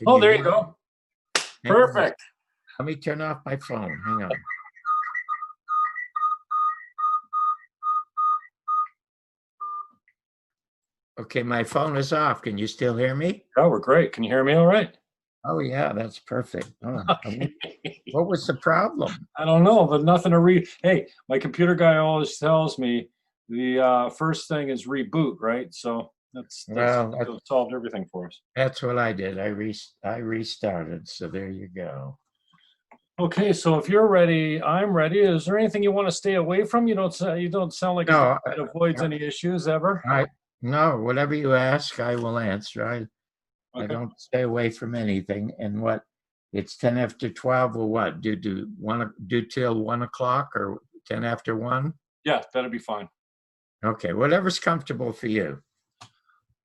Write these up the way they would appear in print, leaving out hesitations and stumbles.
Oh, there you go. Perfect. Let me turn off my phone. Hang on. Okay, my phone is off. Can you still hear me? Oh, we're great. Can you hear me all right? Oh, yeah, that's perfect. Oh, Okay. what was the problem? I don't know, but nothing to read. Hey, my computer guy always tells me the first thing is reboot, right? So that's solved everything for us. That's what I did. I restarted. So there you go. Okay, so if you're ready, I'm ready. Is there anything you want to stay away from? You don't sound like it avoids any issues ever. No, whatever you ask, I will answer. I don't stay away from anything. And what? It's 10 after 12 or what? Do till 1 o'clock or 10 after 1? Yeah, that'll be fine. Okay, whatever's comfortable for you.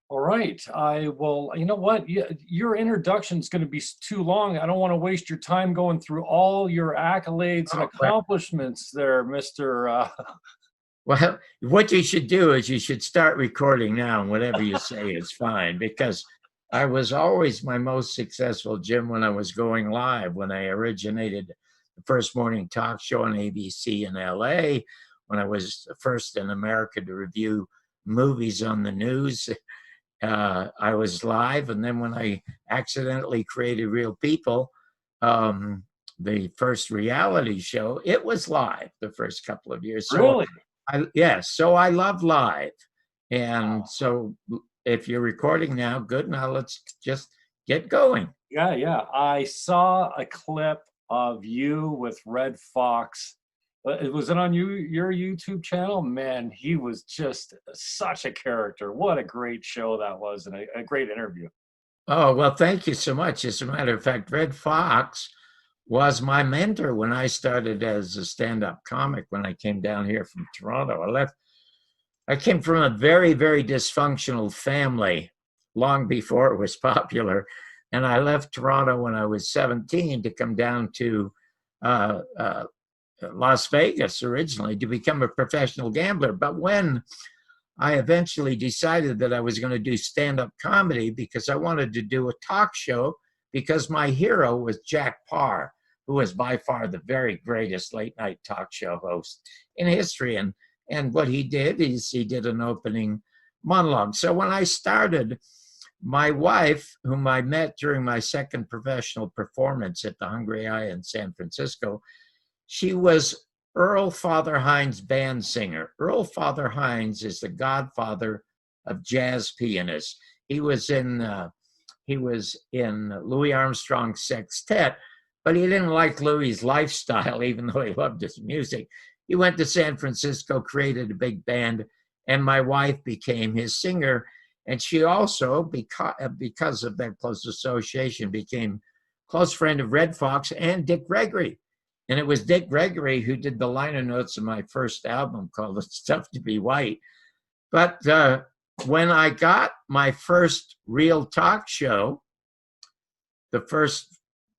All right. I will, you know what? Your introduction is going to be too long. I don't want to waste your time going through all your accolades and accomplishments there, Mr. Well, what you should do is you should start recording now, and whatever you say is fine, because I was always my most successful, Jim, when I was going live, when I originated the first morning talk show on ABC in LA, when I was the first in America to review movies on the news. I was live, and then when I accidentally created Real People, the first reality show, it was live the first couple of years. So really? Yes. So I love live. And so if you're recording now, good. Now let's just get going. Yeah. I saw a clip of you with Red Foxx. Was it on your YouTube channel? Man, he was just such a character. What a great show that was, and a great interview. Oh, well, thank you so much. As a matter of fact, Red Foxx was my mentor when I started as a stand-up comic when I came down here from Toronto. I came from a very, very dysfunctional family long before it was popular. And I left Toronto when I was 17 to come down to Las Vegas originally to become a professional gambler. But when I eventually decided that I was going to do stand-up comedy because I wanted to do a talk show, because my hero was Jack Paar, who was by far the very greatest late-night talk show host in history. And what he did is he did an opening monologue. So when I started, my wife, whom I met during my second professional performance at the Hungry Eye in San Francisco, she was Earl Father Hines' band singer. Earl Father Hines is the godfather of jazz pianists. He was in Louis Armstrong's sextet, but he didn't like Louis's lifestyle, even though he loved his music. He went to San Francisco, created a big band, and my wife became his singer. And she also, because of that close association, became close friend of Red Foxx and Dick Gregory. And it was Dick Gregory who did the liner notes of my first album called It's Tough to Be White. But when I got my first real talk show, he was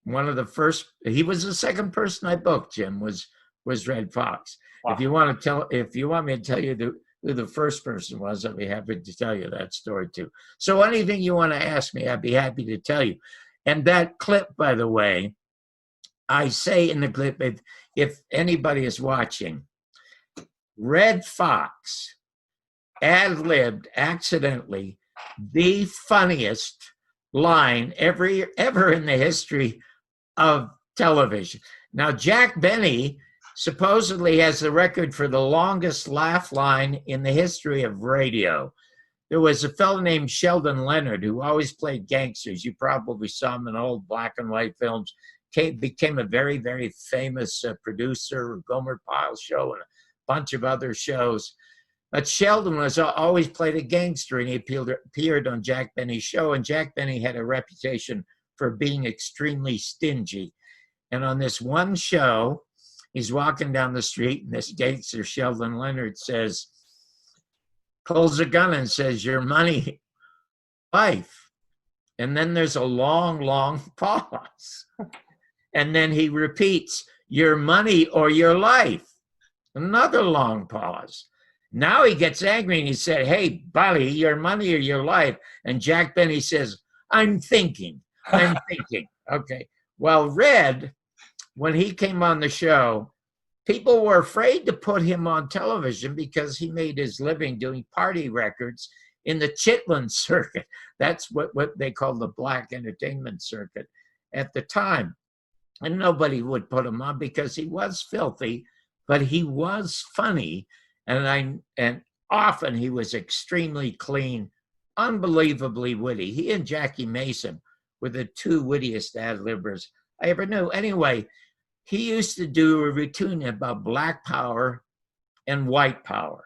the second person I booked, Jim, was Red Foxx. Wow. If you want me to tell you who the first person was, I'd be happy to tell you that story too. So anything you want to ask me, I'd be happy to tell you. And that clip, by the way, I say in the clip, if anybody is watching, Red Foxx ad-libbed accidentally the funniest line ever in the history of television. Now, Jack Benny supposedly has the record for the longest laugh line in the history of radio. There was a fellow named Sheldon Leonard who always played gangsters. You probably saw him in old black and white films. Became a very, very famous producer, Gomer Pyle Show and a bunch of other shows. But Sheldon was always played a gangster, and he appeared on Jack Benny's show, and Jack Benny had a reputation for being extremely stingy. And on this one show, he's walking down the street, and this gangster, Sheldon Leonard, pulls a gun and says, "Your money, life." And then there's a long, long pause. And then he repeats, "Your money or your life." Another long pause. Now he gets angry and he said, "Hey, buddy, your money or your life?" And Jack Benny says, "I'm thinking. I'm thinking. Okay. Well, Red, when he came on the show, people were afraid to put him on television because he made his living doing party records in the Chitlin circuit. That's what they call the black entertainment circuit at the time. And nobody would put him on because he was filthy, but he was funny. And often he was extremely clean, unbelievably witty. He and Jackie Mason were the two wittiest ad-libbers I ever knew. Anyway, he used to do a routine about black power and white power.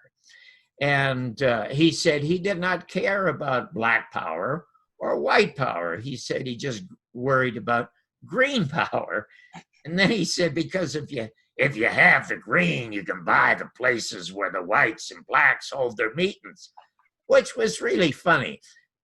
And he said he did not care about black power or white power. He said he just worried about green power. And then he said, because if you have the green, you can buy the places where the whites and blacks hold their meetings, which was really funny.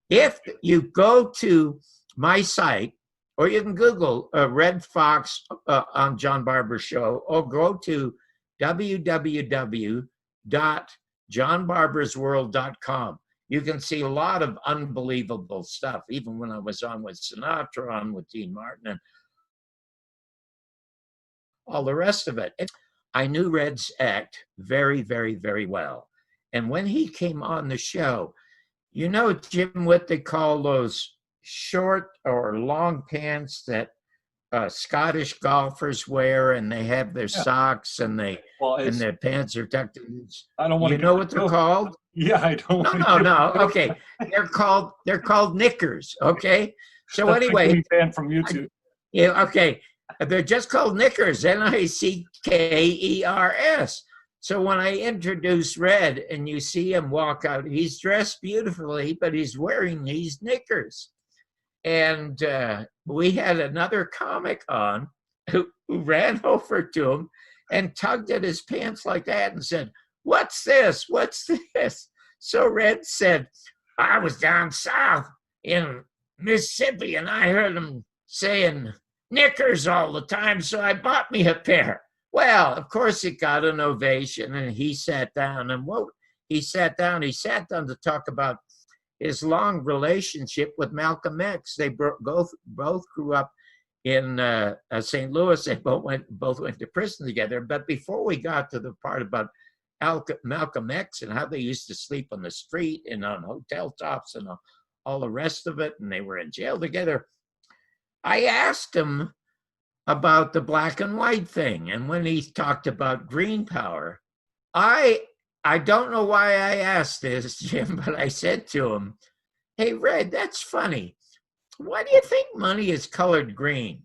If you go to my site, or you can Google Red Foxx on John Barbour Show, or go to www.johnbarbersworld.com. You can see a lot of unbelievable stuff, even when I was on with Sinatra, on with Dean Martin, and all the rest of it. I knew Red's act very, very, very well. And when he came on the show, you know, Jim, what they call those short or long pants that Scottish golfers wear, and they have their socks and and their pants are tucked in. I don't want to. You know what they're called? Yeah, I don't. No. Okay, they're called knickers. Okay, so anyway, fan from YouTube. Yeah. Okay, they're just called knickers. Nickers. So when I introduce Red and you see him walk out, he's dressed beautifully, but he's wearing these knickers. And we had another comic on who ran over to him and tugged at his pants like that and said, "What's this? What's this?" So Red said, "I was down south in Mississippi and I heard him saying knickers all the time, so I bought me a pair." Well, of course it got an ovation, and he sat down. And he sat down to talk about his long relationship with Malcolm X. They both grew up in St. Louis. They both went to prison together. But before we got to the part about Malcolm X and how they used to sleep on the street and on hotel tops and all the rest of it, and they were in jail together, I asked him about the black and white thing. And when he talked about green power, I don't know why I asked this, Jim, but I said to him, "Hey, Red, that's funny. Why do you think money is colored green?"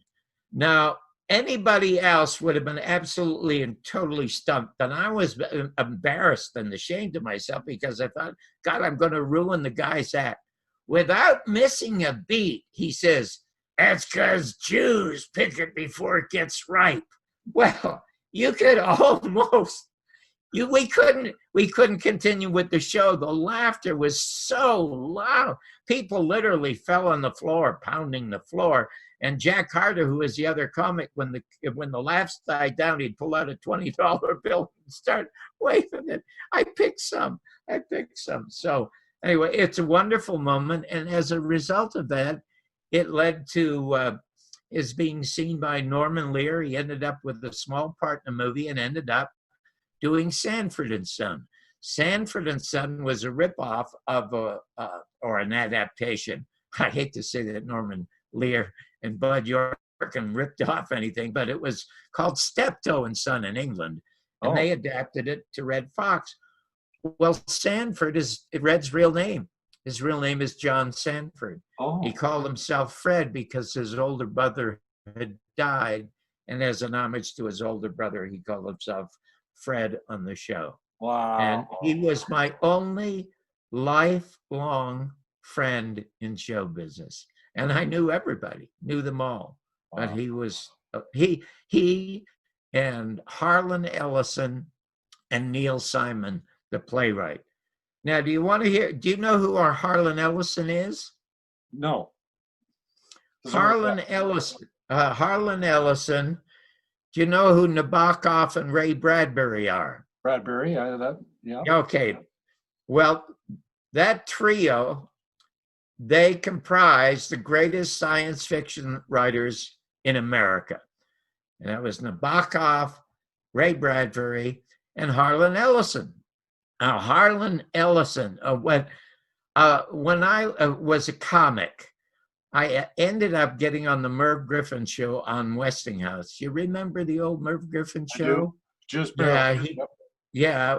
Now, anybody else would have been absolutely and totally stumped. And I was embarrassed and ashamed of myself because I thought, God, I'm going to ruin the guy's act. Without missing a beat, he says, "That's because Jews pick it before it gets ripe." Well, you could almost... We couldn't continue with the show. The laughter was so loud. People literally fell on the floor, pounding the floor. And Jack Harder, who was the other comic, when the laughs died down, he'd pull out a $20 bill and start waving it. I picked some. So anyway, it's a wonderful moment. And as a result of that, it led to his being seen by Norman Lear. He ended up with a small part in the movie and ended up doing Sanford and Son. Sanford and Son was a ripoff of or an adaptation. I hate to say that Norman Lear and Bud Yorkin ripped off anything, but it was called Steptoe and Son in England, and they adapted it to Red Foxx. Well, Sanford is Red's real name. His real name is John Sanford. He called himself Fred because his older brother had died, and as an homage to his older brother, he called himself Fred on the show. Wow. And he was my only lifelong friend in show business. And I knew everybody, knew them all. Wow. But he was, he and Harlan Ellison and Neil Simon, the playwright. Now, do you know who our Harlan Ellison is? No. Harlan Ellison. Do you know who Nabokov and Ray Bradbury are? Bradbury, yeah. Okay. Well, that trio they comprise the greatest science fiction writers in America. And that was Nabokov, Ray Bradbury, and Harlan Ellison. Now, Harlan Ellison, when I was a comic, I ended up getting on the Merv Griffin show on Westinghouse. You remember the old Merv Griffin show? I do. Just barely. Yeah.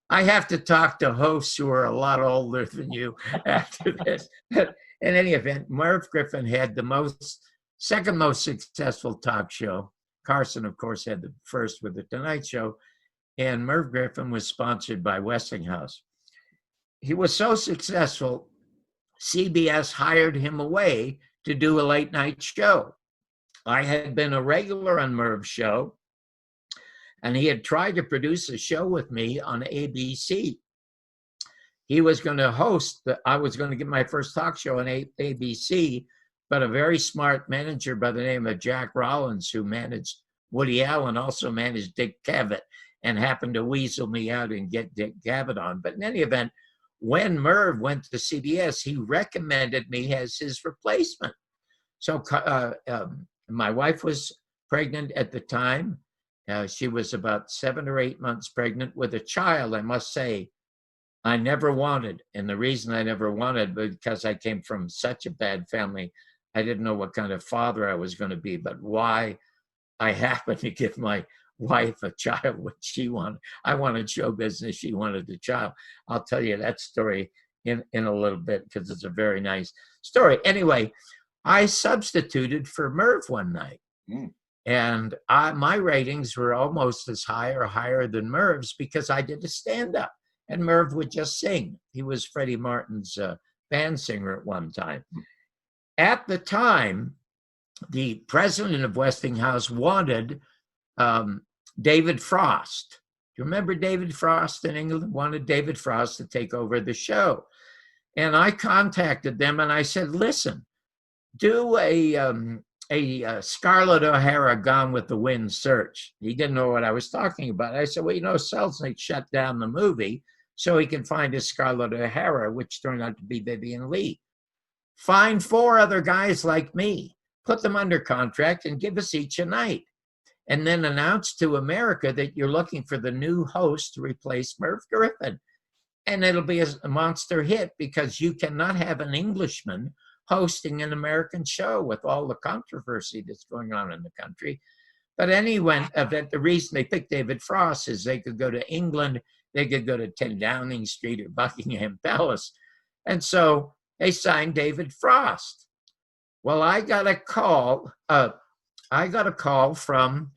I have to talk to hosts who are a lot older than you after this. But in any event, Merv Griffin had the second most successful talk show. Carson, of course, had the first with the Tonight Show. And Merv Griffin was sponsored by Westinghouse. He was so successful, CBS hired him away to do a late night show. I had been a regular on Merv's show, and he had tried to produce a show with me on ABC. He was going to host, I was going to get my first talk show on ABC, but a very smart manager by the name of Jack Rollins, who managed Woody Allen, also managed Dick Cavett, and happened to weasel me out and get Dick Cavett on. But in any event, when Merv went to CBS, he recommended me as his replacement. So my wife was pregnant at the time. She was about 7 or 8 months pregnant with a child, I must say, I never wanted. And the reason I never wanted, because I came from such a bad family, I didn't know what kind of father I was going to be, but why I happened to give my wife a child what she wanted. I wanted show business. She wanted a child. I'll tell you that story in a little bit because it's a very nice story. Anyway, I substituted for Merv one night. And my ratings were almost as high or higher than Merv's because I did a stand-up. And Merv would just sing. He was Freddie Martin's band singer at one time. At the time, the president of Westinghouse wanted David Frost. Do you remember David Frost in England? Wanted David Frost to take over the show. And I contacted them and I said, listen, do a Scarlett O'Hara Gone with the Wind search. He didn't know what I was talking about. I said, well, Selznick shut down the movie so he can find his Scarlett O'Hara, which turned out to be Vivien Leigh. Find 4 other guys like me, put them under contract and give us each a night. And then announce to America that you're looking for the new host to replace Merv Griffin. And it'll be a monster hit because you cannot have an Englishman hosting an American show with all the controversy that's going on in the country. But anyway, the reason they picked David Frost is they could go to England, they could go to 10 Downing Street or Buckingham Palace. And so they signed David Frost. Well, I got a call from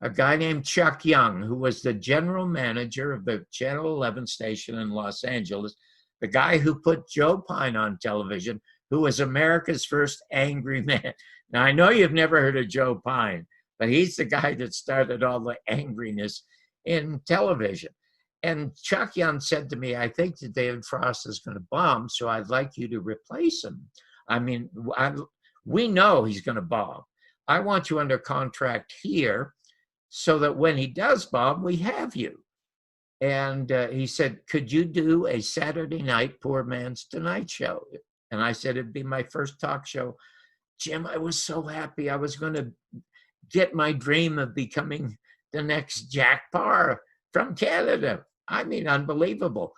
a guy named Chuck Young, who was the general manager of the Channel 11 station in Los Angeles, the guy who put Joe Pine on television, who was America's first angry man. Now, I know you've never heard of Joe Pine, but he's the guy that started all the angriness in television. And Chuck Young said to me, I think that David Frost is going to bomb, so I'd like you to replace him. I mean, we know he's going to bomb. I want you under contract here so that when he does bomb, we have you. And he said, could you do a Saturday night Poor Man's Tonight Show? And I said, it'd be my first talk show. Jim, I was so happy. I was going to get my dream of becoming the next Jack Paar from Canada. I mean, unbelievable.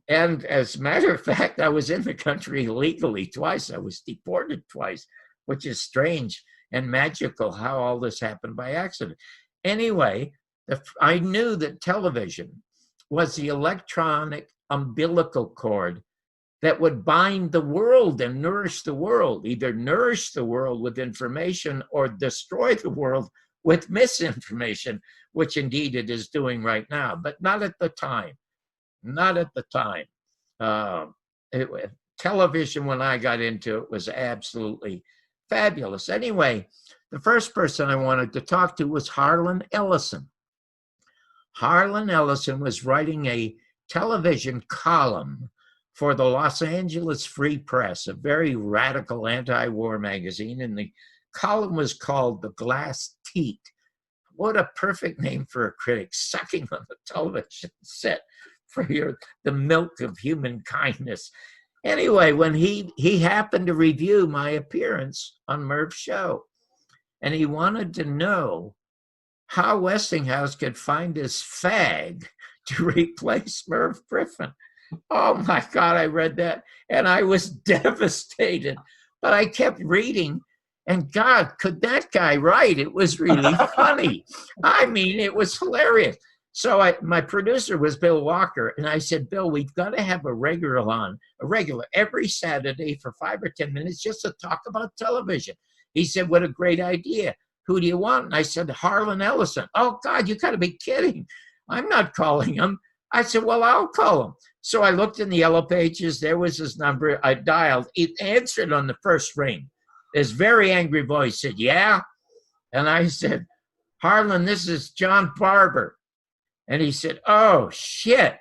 And as a matter of fact, I was in the country illegally twice. I was deported twice, which is strange and magical how all this happened by accident. Anyway, I knew that television was the electronic umbilical cord that would bind the world and nourish the world, either nourish the world with information or destroy the world with misinformation, which indeed it is doing right now, but not at the time. Not at the time. Television, when I got into it, was absolutely fabulous. Anyway, the first person I wanted to talk to was Harlan Ellison. Harlan Ellison was writing a television column for the Los Angeles Free Press, a very radical anti-war magazine, and the column was called The Glass Teat. What a perfect name for a critic, sucking on the television set for the milk of human kindness. Anyway, when he happened to review my appearance on Merv's show, and he wanted to know how Westinghouse could find his fag to replace Merv Griffin. Oh my God, I read that and I was devastated. But I kept reading, and God, could that guy write? It was really funny. I mean, it was hilarious. So my producer was Bill Walker, and I said, Bill, we've got to have a regular every Saturday for 5 or 10 minutes just to talk about television. He said, what a great idea. Who do you want? And I said, Harlan Ellison. Oh, God, you got to be kidding. I'm not calling him. I said, well, I'll call him. So I looked in the yellow pages. There was his number. I dialed. It answered on the first ring. This very angry voice said, yeah? And I said, Harlan, this is John Barbour. And he said, oh, shit.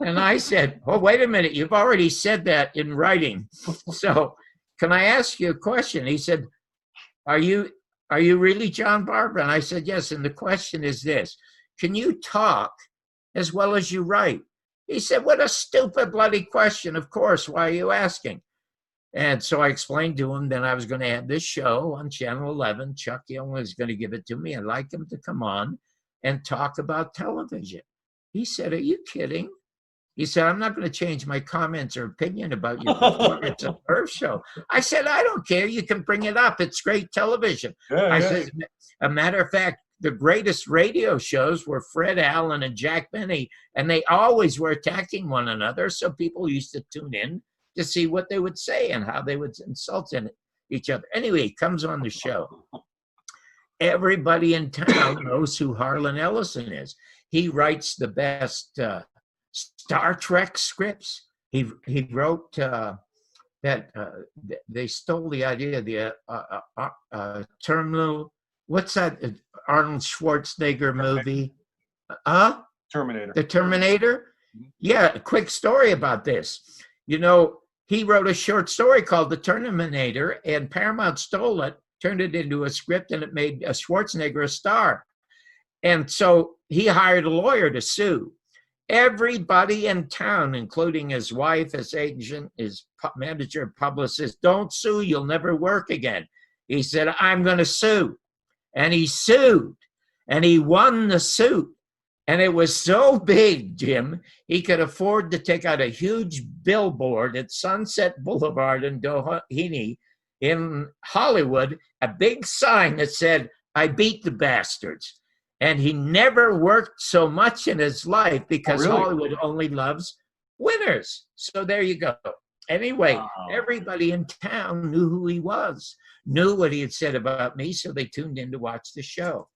And I said, oh, wait a minute. You've already said that in writing. So can I ask you a question? He said, are you really John Barbour? And I said, yes. And the question is this: can you talk as well as you write? He said, what a stupid bloody question. Of course. Why are you asking? And so I explained to him that I was going to have this show on Channel 11. Chuck Young was going to give it to me. I'd like him to come on and talk about television. He said, are you kidding? He said, I'm not going to change my comments or opinion about your performance on Merv show. I said, I don't care. You can bring it up. It's great television. I said, a matter of fact, the greatest radio shows were Fred Allen and Jack Benny, and they always were attacking one another. So people used to tune in to see what they would say and how they would insult each other. Anyway, he comes on the show. Everybody in town knows who Harlan Ellison is. He writes the best Star Trek scripts. He wrote that they stole the idea, the terminal. What's that Arnold Schwarzenegger movie? Terminator. The Terminator? Yeah, a quick story about this. You know, he wrote a short story called The Terminator, and Paramount stole it, turned it into a script, and it made Schwarzenegger a star. And so he hired a lawyer to sue. Everybody in town, including his wife, his agent, his manager, publicist, don't sue, you'll never work again. He said, I'm going to sue. And he sued, and he won the suit. And it was so big, Jim, he could afford to take out a huge billboard at Sunset Boulevard in Doheny in Hollywood, a big sign that said, I beat the bastards. And he never worked so much in his life because Hollywood only loves winners. So there you go. Anyway, everybody in town knew who he was, knew what he had said about me, so they tuned in to watch the show.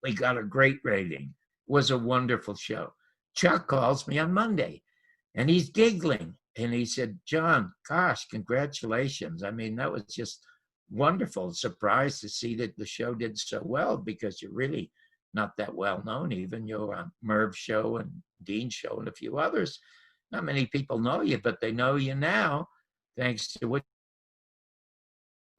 We got a great rating. It was a wonderful show. Chuck calls me on Monday, and he's giggling. And he said, John, gosh, congratulations. I mean, that was just wonderful. Surprised to see that the show did so well because you're really not that well known. Even you're on Merv's show and Dean's show and a few others. Not many people know you, but they know you now thanks to what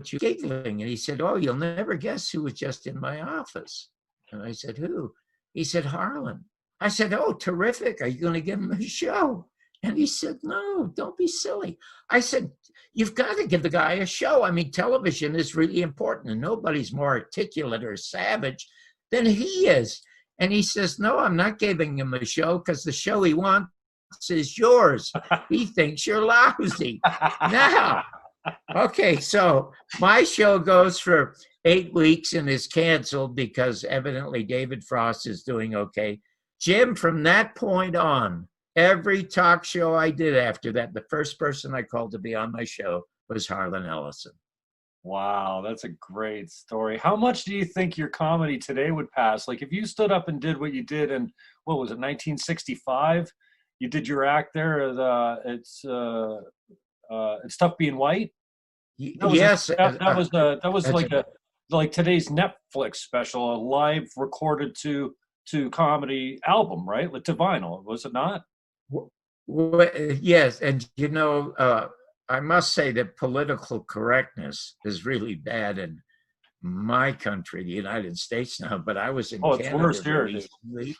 you're giggling. And he said, oh, you'll never guess who was just in my office. And I said, who? He said, Harlan. I said, oh, terrific. Are you going to give him a show? And he said, no, don't be silly. I said, you've got to give the guy a show. I mean, television is really important, and nobody's more articulate or savage than he is. And he says, no, I'm not giving him a show because the show he wants is yours. He thinks you're lousy. Now, okay, so my show goes for 8 weeks and is canceled because evidently David Frost is doing okay. Jim, from that point on, every talk show I did after that, the first person I called to be on my show was Harlan Ellison. Wow, that's a great story. How much do you think your comedy today would pass? Like if you stood up and did what you did in, what was it, 1965? You did your act there. It's Tough Being White. Yes, that was like today's Netflix special, a live recorded to comedy album, right? Like to vinyl, was it not? Well, yes, and you know, I must say that political correctness is really bad in my country, the United States now. But I was in Canada it's worse here. recently,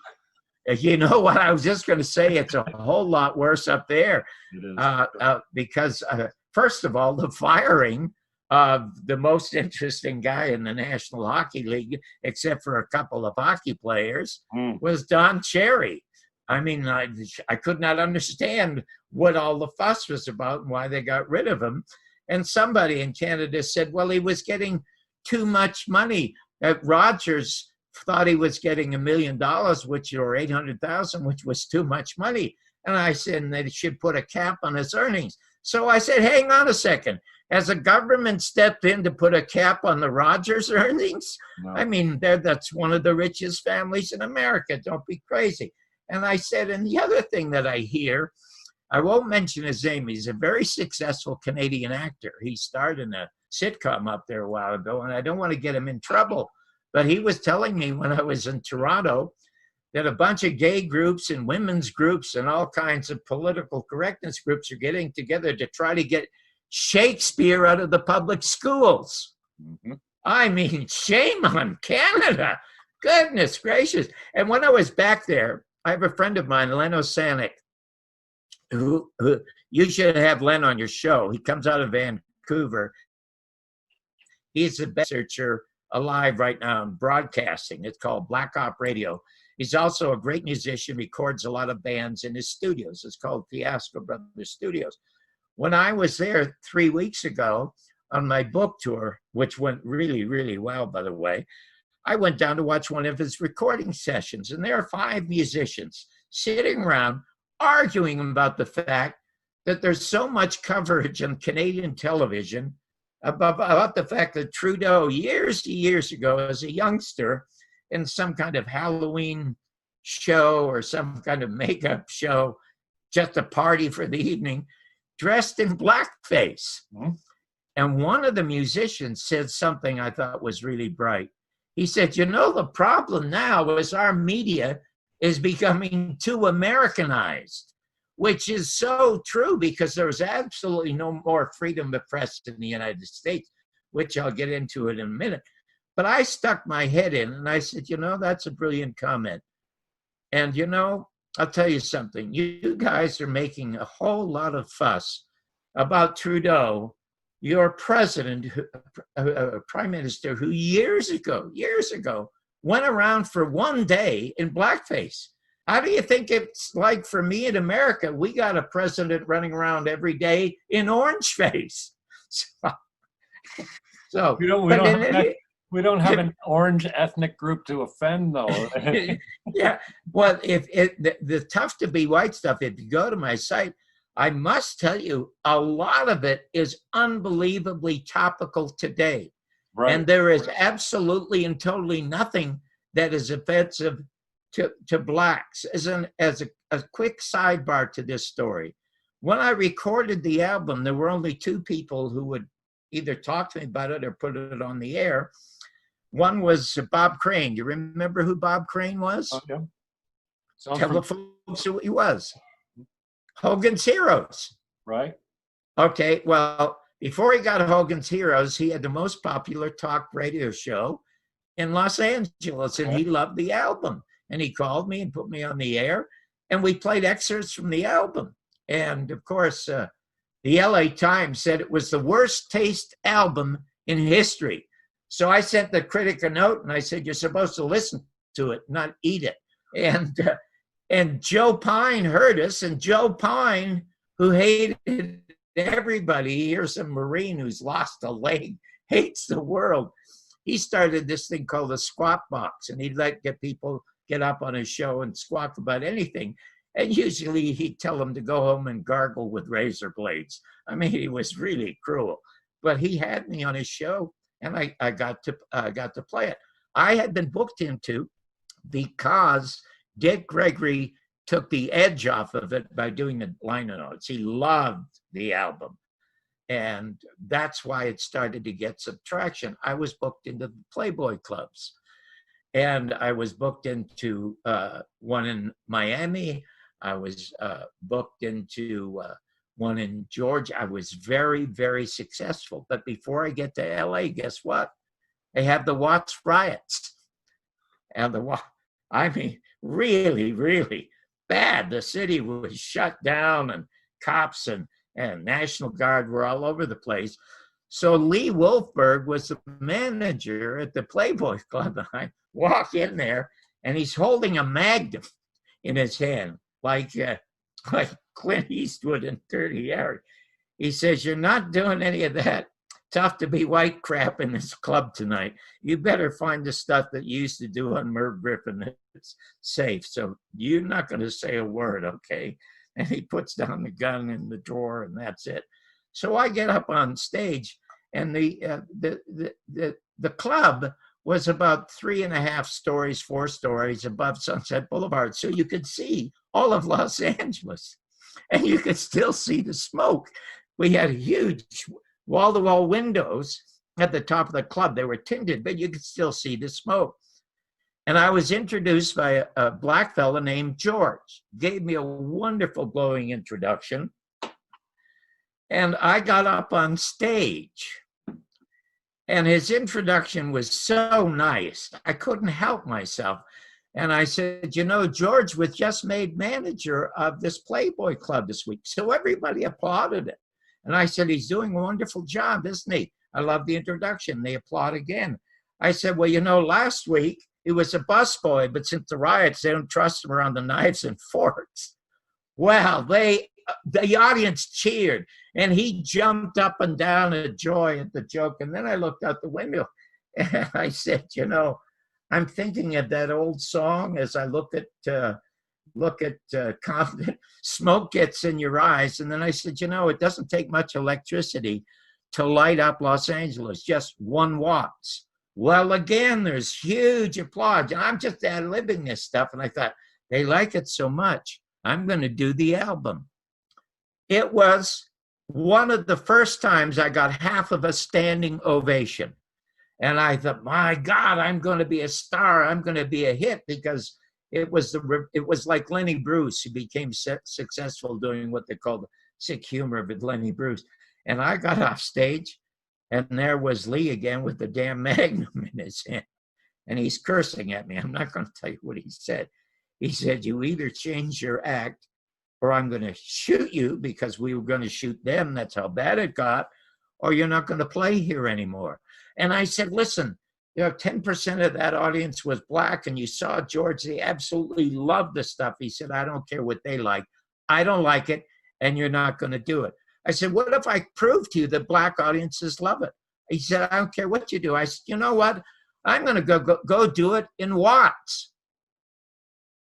You know what? I was just going to say it's a whole lot worse up there. It is. Because first of all, the firing of the most interesting guy in the National Hockey League, except for a couple of hockey players, was Don Cherry. I mean, I could not understand what all the fuss was about and why they got rid of him. And somebody in Canada said, well, he was getting too much money. Rogers thought he was getting $1 million, or 800,000, which was too much money. And I said, they should put a cap on his earnings. So I said, hang on a second. Has the government stepped in to put a cap on the Rogers earnings? No. I mean, that's one of the richest families in America. Don't be crazy. And I said, and the other thing that I hear, I won't mention his name. He's a very successful Canadian actor. He starred in a sitcom up there a while ago, and I don't want to get him in trouble. But he was telling me when I was in Toronto that a bunch of gay groups and women's groups and all kinds of political correctness groups are getting together to try to get Shakespeare out of the public schools. Mm-hmm. I mean, shame on Canada. Goodness gracious. And when I was back there, I have a friend of mine, Len Osanic, who you should have Len on your show. He comes out of Vancouver. He's the best researcher alive right now in broadcasting. It's called Black Op Radio. He's also a great musician, records a lot of bands in his studios. It's called Fiasco Brothers Studios. When I was there 3 weeks ago on my book tour, which went really, really well, by the way, I went down to watch one of his recording sessions, and there are 5 musicians sitting around arguing about the fact that there's so much coverage on Canadian television about the fact that Trudeau, years ago, as a youngster, in some kind of Halloween show or some kind of makeup show, just a party for the evening, dressed in blackface. Mm-hmm. And one of the musicians said something I thought was really bright. He said, you know, the problem now is our media is becoming too Americanized, which is so true because there's absolutely no more freedom of press in the United States, which I'll get into in a minute. But I stuck my head in and I said, you know, that's a brilliant comment. And, you know, I'll tell you something. You guys are making a whole lot of fuss about Trudeau, your president, prime minister, who years ago, went around for one day in blackface. How do you think it's like for me in America? We got a president running around every day in orange face. So we don't have an orange ethnic group to offend, though. Yeah. Well, the tough to be white stuff, if you go to my site, I must tell you, a lot of it is unbelievably topical today. Right. And there is absolutely and totally nothing that is offensive to blacks. As a quick sidebar to this story, when I recorded the album, there were only 2 people who would either talk to me about it or put it on the air. One was Bob Crane. You remember who Bob Crane was? Oh, yeah. Tell the folks who he was. Hogan's Heroes. Right. Okay, well, before he got Hogan's Heroes, he had the most popular talk radio show in Los Angeles, and he loved the album. And he called me and put me on the air, and we played excerpts from the album. And, of course, the LA Times said it was the worst taste album in history. So I sent the critic a note, and I said, you're supposed to listen to it, not eat it. And Joe Pine heard us, and Joe Pine, who hated everybody, here's a Marine who's lost a leg, hates the world. He started this thing called the Squawk Box, and he'd get people get up on his show and squawk about anything. And usually he'd tell them to go home and gargle with razor blades. I mean, he was really cruel. But he had me on his show, and I got to play it. I had been booked into because Dick Gregory took the edge off of it by doing the liner notes. He loved the album. And that's why it started to get some traction. I was booked into the Playboy clubs. And I was booked into one in Miami. I was booked into one in Georgia. I was very, very successful. But before I get to LA, guess what? They have the Watts riots. And really, really bad. The city was shut down, and cops and National Guard were all over the place. So Lee Wolfberg was the manager at the Playboy Club. And I walk in there, and he's holding a magnum in his hand, like Clint Eastwood in 30 Harry. He says, "You're not doing any of that tough to be white crap in this club tonight. You better find the stuff that you used to do on Merv Griffin that's safe. So you're not going to say a word, okay?" And he puts down the gun in the drawer, and that's it. So I get up on stage, and the club was about 3.5 stories, 4 stories above Sunset Boulevard. So you could see all of Los Angeles, and you could still see the smoke. We had huge wall-to-wall windows at the top of the club. They were tinted, but you could still see the smoke. And I was introduced by a black fella named George. Gave me a wonderful glowing introduction. And I got up on stage. And his introduction was so nice, I couldn't help myself. And I said, "You know, George was just made manager of this Playboy Club this week." So everybody applauded it. And I said, "He's doing a wonderful job, isn't he? I love the introduction." They applaud again. I said, "Well, you know, last week he was a busboy, but since the riots, they don't trust him around the knives and forks." Well, the audience cheered, and he jumped up and down in joy at the joke. And then I looked out the window, and I said, "You know, I'm thinking of that old song as I look at Compton. Smoke gets in your eyes." And then I said, "You know, it doesn't take much electricity to light up Los Angeles, just 1 watt." Well, again, there's huge applause. And I'm just ad-libbing this stuff. And I thought, they like it so much, I'm going to do the album. It was one of the first times I got half of a standing ovation. And I thought, my God, I'm going to be a star. I'm going to be a hit, because it was like Lenny Bruce, who became successful doing what they call the sick humor with Lenny Bruce. And I got off stage, and there was Lee again with the damn magnum in his hand. And he's cursing at me. I'm not going to tell you what he said. He said, "You either change your act, or I'm going to shoot you, because we were going to shoot them. That's how bad it got. Or you're not going to play here anymore." And I said, "Listen, you know, 10% of that audience was black, and you saw George. They absolutely loved the stuff." He said, "I don't care what they like. I don't like it, and you're not going to do it." I said, "What if I prove to you that black audiences love it?" He said, "I don't care what you do." I said, "You know what? I'm going to go do it in Watts."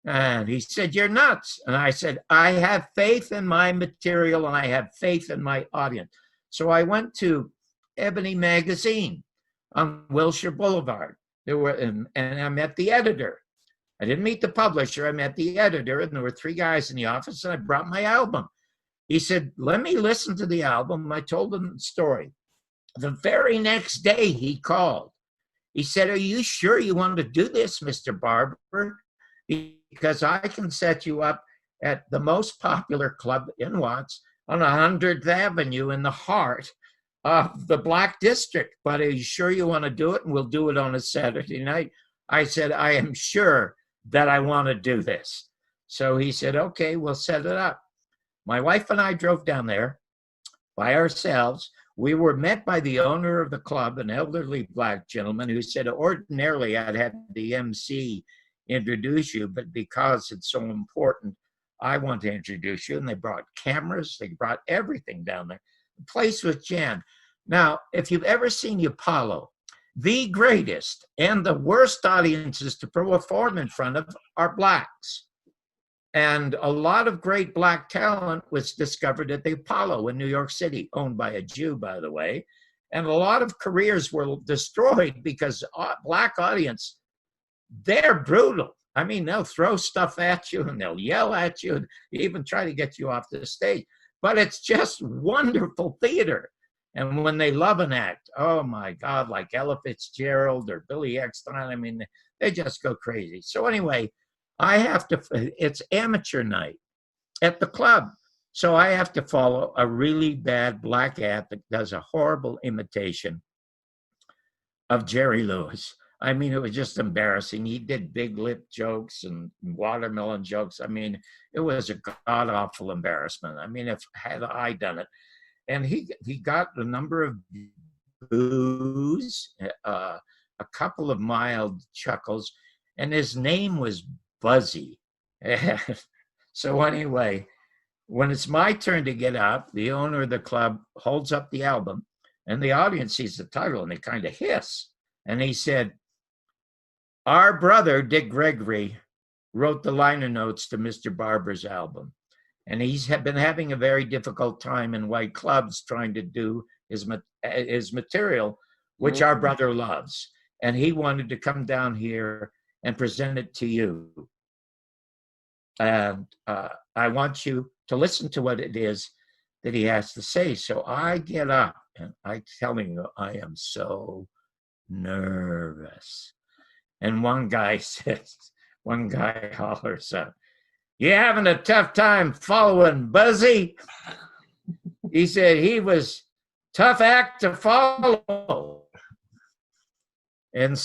And he said, "You're nuts." And I said, "I have faith in my material, and I have faith in my audience." So I went to Ebony Magazine on Wilshire Boulevard. And I met the editor. I didn't meet the publisher. I met the editor, and there were 3 guys in the office, and I brought my album. He said, "Let me listen to the album." I told him the story. The very next day he called. He said, "Are you sure you want to do this, Mr. Barbour? Because I can set you up at the most popular club in Watts on 100th Avenue in the heart of the Black District. But are you sure you want to do it? And we'll do it on a Saturday night." I said, "I am sure that I want to do this." So he said, "Okay, we'll set it up." My wife and I drove down there by ourselves. We were met by the owner of the club, an elderly black gentleman, who said, "Ordinarily, I'd have the MC introduce you, but because it's so important, I want to introduce you." And they brought cameras. They brought everything down there. The place was jammed. Now, if you've ever seen the Apollo, the greatest and the worst audiences to perform in front of are blacks. And a lot of great black talent was discovered at the Apollo in New York City, owned by a Jew, by the way. And a lot of careers were destroyed because black audience, they're brutal. I mean, they'll throw stuff at you, and they'll yell at you, and even try to get you off the stage. But it's just wonderful theater. And when they love an act, oh my God, like Ella Fitzgerald or Billy Eckstine, I mean, they just go crazy. So anyway, it's amateur night at the club. So I have to follow a really bad black act that does a horrible imitation of Jerry Lewis. I mean, it was just embarrassing. He did big lip jokes and watermelon jokes. I mean, it was a god awful embarrassment. I mean, if had I done it, and he got a number of boos, a couple of mild chuckles, and his name was Buzzy. So anyway, when it's my turn to get up, the owner of the club holds up the album, and the audience sees the title, and they kind of hiss. And he said, "Our brother, Dick Gregory, wrote the liner notes to Mr. Barbour's album. And he's been having a very difficult time in white clubs trying to do his material, which our brother loves. And he wanted to come down here and present it to you. And I want you to listen to what it is that he has to say." So I get up, and I'm telling you, I am so nervous. And one guy hollers out, "You having a tough time following Buzzy?" He said he was tough act to follow. And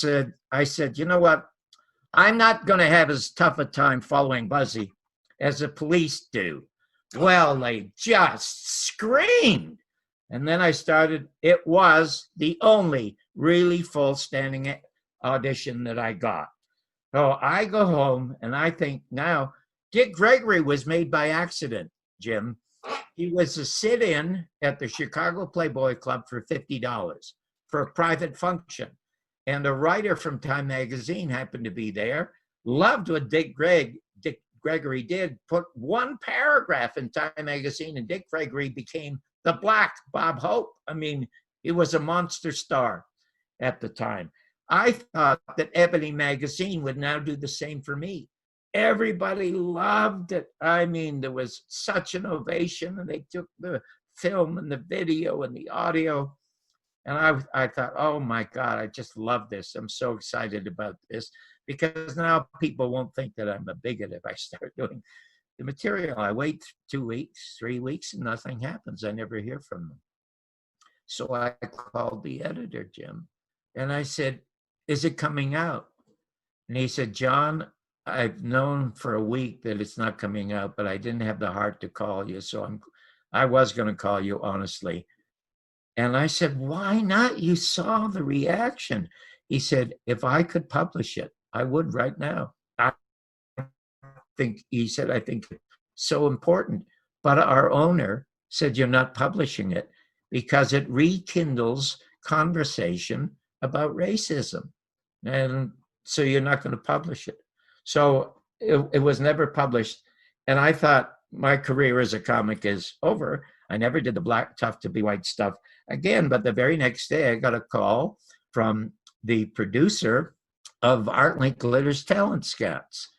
I said, "You know what? I'm not going to have as tough a time following Buzzy as the police do." Well, they just screamed. And then I started. It was the only really full standing audition that I got. So I go home and I think now, Dick Gregory was made by accident, Jim. He was a sit-in at the Chicago Playboy Club for $50 for a private function. And a writer from Time Magazine happened to be there, loved what Dick Gregory did, put one paragraph in Time Magazine, and Dick Gregory became the Black Bob Hope. I mean, he was a monster star at the time. I thought that Ebony Magazine would now do the same for me. Everybody loved it. I mean, there was such an ovation, and they took the film and the video and the audio. And I thought, oh my God, I just love this. I'm so excited about this, because now people won't think that I'm a bigot if I start doing the material. I wait 2 weeks, 3 weeks, and nothing happens. I never hear from them. So I called the editor, Jim, and I said, "Is it coming out?" And he said, "John, I've known for a week that it's not coming out, but I didn't have the heart to call you. So I was going to call you, honestly." And I said, "Why not? You saw the reaction." He said, "If I could publish it, I would right now." He said, "I think it's so important." But our owner said, "You're not publishing it because it rekindles conversation about racism. And so you're not going to publish it." So it was never published. And I thought my career as a comic is over. I never did the black tough to be white stuff again. But the very next day, I got a call from the producer of Art Linkletter's Talent Scouts.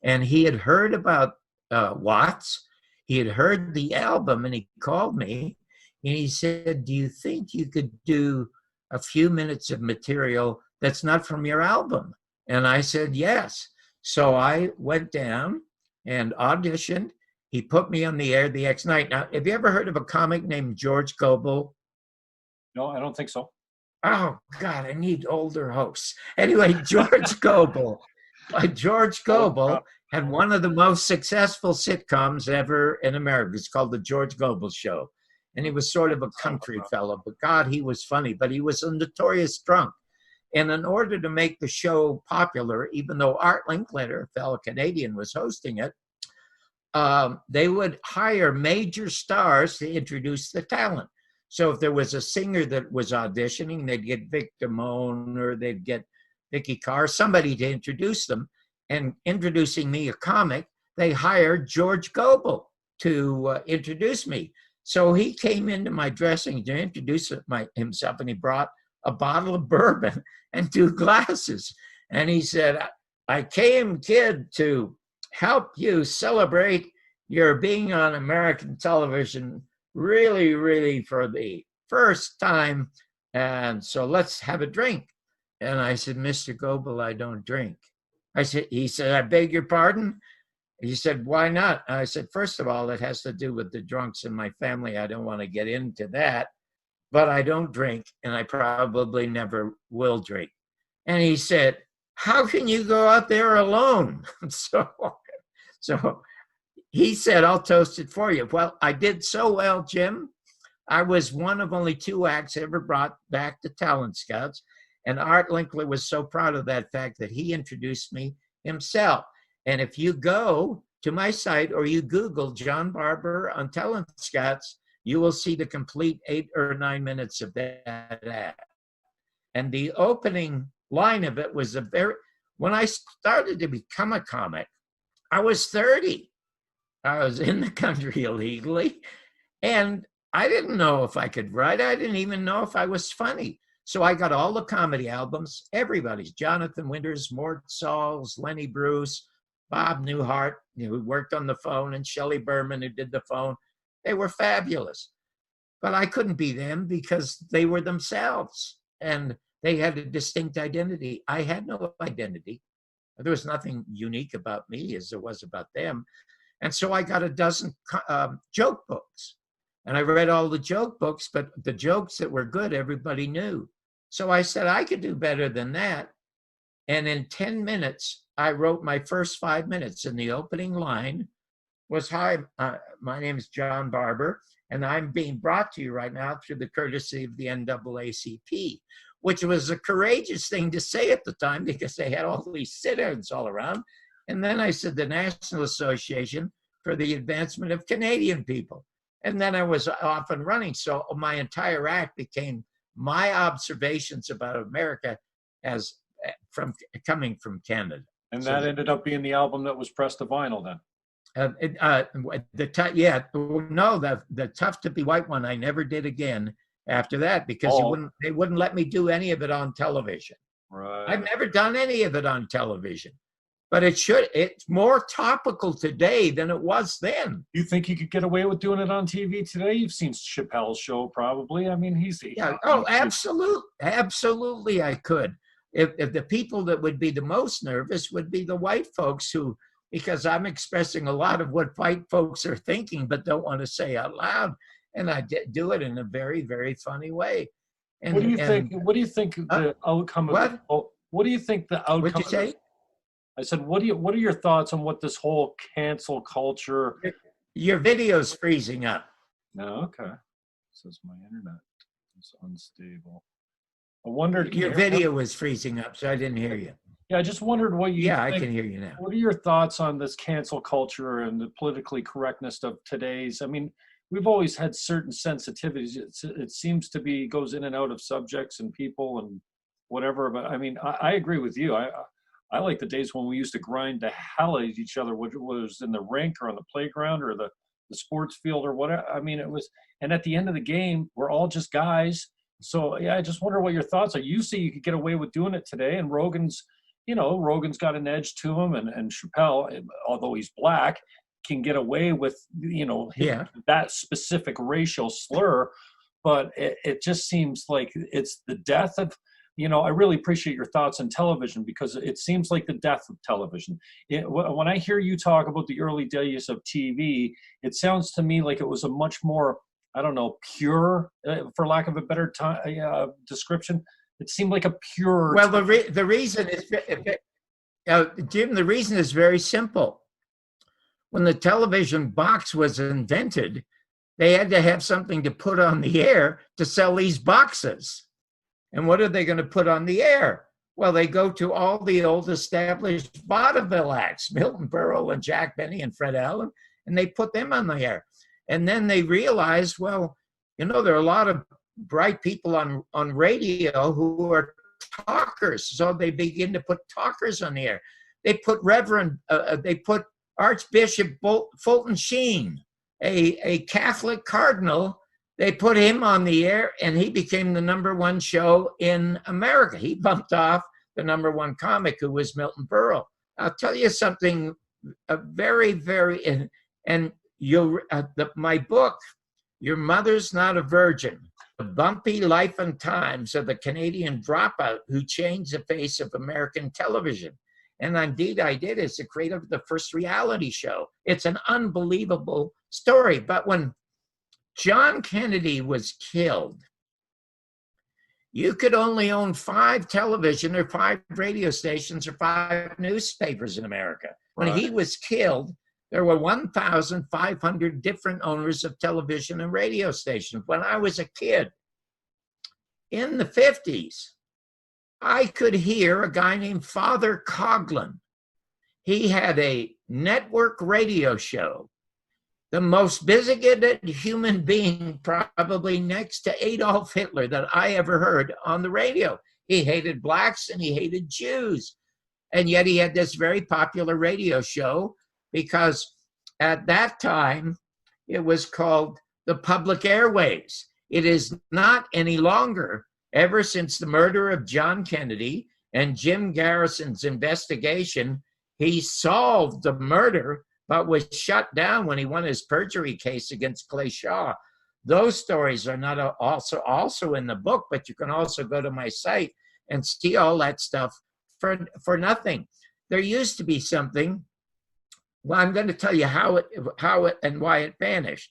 And he had heard about Watts. He had heard the album, and he called me and he said, "Do you think you could do a few minutes of material that's not from your album?" And I said, "Yes." So I went down and auditioned. He put me on the air the next night. Now, have you ever heard of a comic named George Gobel? No, I don't think so. Oh, God, I need older hosts. Anyway, George Gobel. George Gobel had one of the most successful sitcoms ever in America. It's called The George Gobel Show. And he was sort of a country fellow, but God, he was funny. But he was a notorious drunk. And in order to make the show popular, even though Art Linkletter, a fellow Canadian, was hosting it, they would hire major stars to introduce the talent. So if there was a singer that was auditioning, they'd get Vic Damone or they'd get Vicky Carr, somebody to introduce them. And introducing me, a comic, they hired George Gobel to introduce me. So he came into my dressing to introduce himself, and he brought a bottle of bourbon and 2 glasses. And he said, "I came, kid, to help you celebrate your being on American television really, really for the first time. And so let's have a drink." And I said, "Mr. Gobel, I don't drink." He said, "I beg your pardon?" He said, "Why not?" I said, "First of all, it has to do with the drunks in my family. I don't want to get into that, but I don't drink, and I probably never will drink." And he said, how can you go out there alone? So he said, I'll toast it for you. Well, I did so well, Jim. I was one of only 2 acts ever brought back to Talent Scouts. And Art Linkler was so proud of that fact that he introduced me himself. And if you go to my site or you Google John Barbour on Talent Scouts, you will see the complete 8 or 9 minutes of that ad. And the opening line of it was when I started to become a comic, I was 30. I was in the country illegally, and I didn't know if I could write. I didn't even know if I was funny. So I got all the comedy albums, everybody's, Jonathan Winters, Mort Sauls, Lenny Bruce, Bob Newhart, who worked on the phone, and Shelley Berman, who did the phone. They were fabulous. But I couldn't be them because they were themselves, and they had a distinct identity. I had no identity. There was nothing unique about me as there was about them. And so I got a dozen joke books. And I read all the joke books, but the jokes that were good, everybody knew. So I said, I could do better than that. And in 10 minutes, I wrote my first 5 minutes. And the opening line was, hi, my name is John Barbour, and I'm being brought to you right now through the courtesy of the NAACP, which was a courageous thing to say at the time because they had all these sit-ins all around. And then I said, the National Association for the Advancement of Canadian People. And then I was off and running. So my entire act became my observations about America as coming from Canada. And that ended up being the album that was pressed to vinyl then? The Tough to Be White one, I never did again after that because they wouldn't let me do any of it on television. Right. I've never done any of it on television. But it's more topical today than it was then. You think you could get away with doing it on TV today? You've seen Chappelle's show, probably. I mean, absolutely I could. If the people that would be the most nervous would be the white folks because I'm expressing a lot of what white folks are thinking, but don't want to say out loud. And I do it in a very, very funny way. And, what do you think? What do you think the outcome of what do you think the outcome? What'd you say? I said, what are your thoughts on what this whole cancel culture? Your video's freezing up. No, okay. It says my internet is unstable. I wondered. Your video was freezing up, so I didn't hear you. Yeah, I just wondered what you. Yeah, think. I can hear you now. What are your thoughts on this cancel culture and the politically correctness of today's? I mean, we've always had certain sensitivities. It seems to be goes in and out of subjects and people and whatever. But I mean, I agree with you. I like the days when we used to grind the hell out of each other, whether it was in the rink or on the playground or the sports field or whatever. I mean, it was, and at the end of the game, we're all just guys. So yeah, I just wonder what your thoughts are. You see you could get away with doing it today, and Rogan's got an edge to him, and Chappelle, although he's black, can get away with, that specific racial slur. But it just seems like it's the death of, I really appreciate your thoughts on television because it seems like the death of television. When I hear you talk about the early days of TV, it sounds to me like it was a much more, I don't know, pure, for lack of a better description. It seemed like a pure. Well, the reason is, Jim, the reason is very simple. When the television box was invented, they had to have something to put on the air to sell these boxes. And what are they going to put on the air? Well, they go to all the old established vaudeville acts, Milton Berle and Jack Benny and Fred Allen, and they put them on the air. And then they realized, well, there are a lot of bright people on radio who are talkers. So they begin to put talkers on the air. They put they put Archbishop Fulton Sheen, a Catholic cardinal. They put him on the air, and he became the #1 show in America. He bumped off the #1 comic, who was Milton Berle. I'll tell you something very, very, and my book, Your Mother's Not a Virgin, The Bumpy Life and Times of the Canadian Dropout Who Changed the Face of American Television. And indeed I did. It's the creator of the first reality show. It's an unbelievable story. But when John Kennedy was killed, you could only own 5 television or 5 radio stations or 5 newspapers in America. When he was killed, there were 1,500 different owners of television and radio stations. When I was a kid in the 50s, I could hear a guy named Father Coughlin. He had a network radio show, the most bigoted human being, probably next to Adolf Hitler, that I ever heard on the radio. He hated blacks and he hated Jews. And yet he had this very popular radio show because at that time it was called the public airwaves. It is not any longer. Ever since the murder of John Kennedy and Jim Garrison's investigation, he solved the murder, but was shut down when he won his perjury case against Clay Shaw. Those stories are not also in the book, but you can also go to my site and see all that stuff for nothing. There used to be something. Well, I'm going to tell you how it and why it vanished.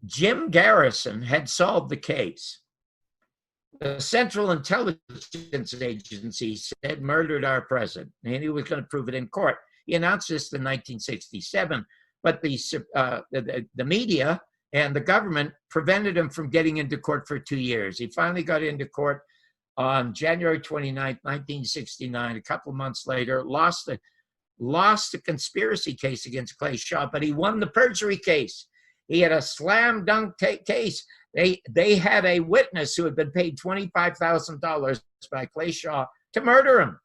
Jim Garrison had solved the case. The Central Intelligence Agency said murdered our president, and he was going to prove it in court. He announced this in 1967, but the media and the government prevented him from getting into court for 2 years. He finally got into court on January 29, 1969. A couple of months later, lost the conspiracy case against Clay Shaw, but he won the perjury case. He had a slam dunk case. They had a witness who had been paid $25,000 by Clay Shaw to murder him.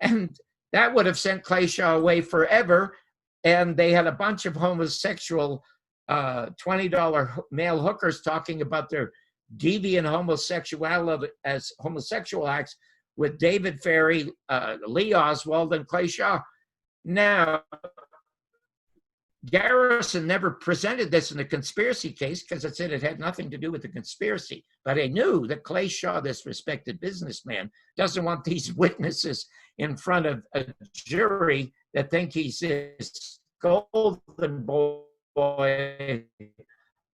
And that would have sent Clay Shaw away forever. And they had a bunch of homosexual $20 male hookers talking about their deviant homosexuality as homosexual acts with David Ferry, Lee Oswald, and Clay Shaw. Now, Garrison never presented this in a conspiracy case because it said it had nothing to do with the conspiracy. But I knew that Clay Shaw, this respected businessman, doesn't want these witnesses in front of a jury that think he's this golden boy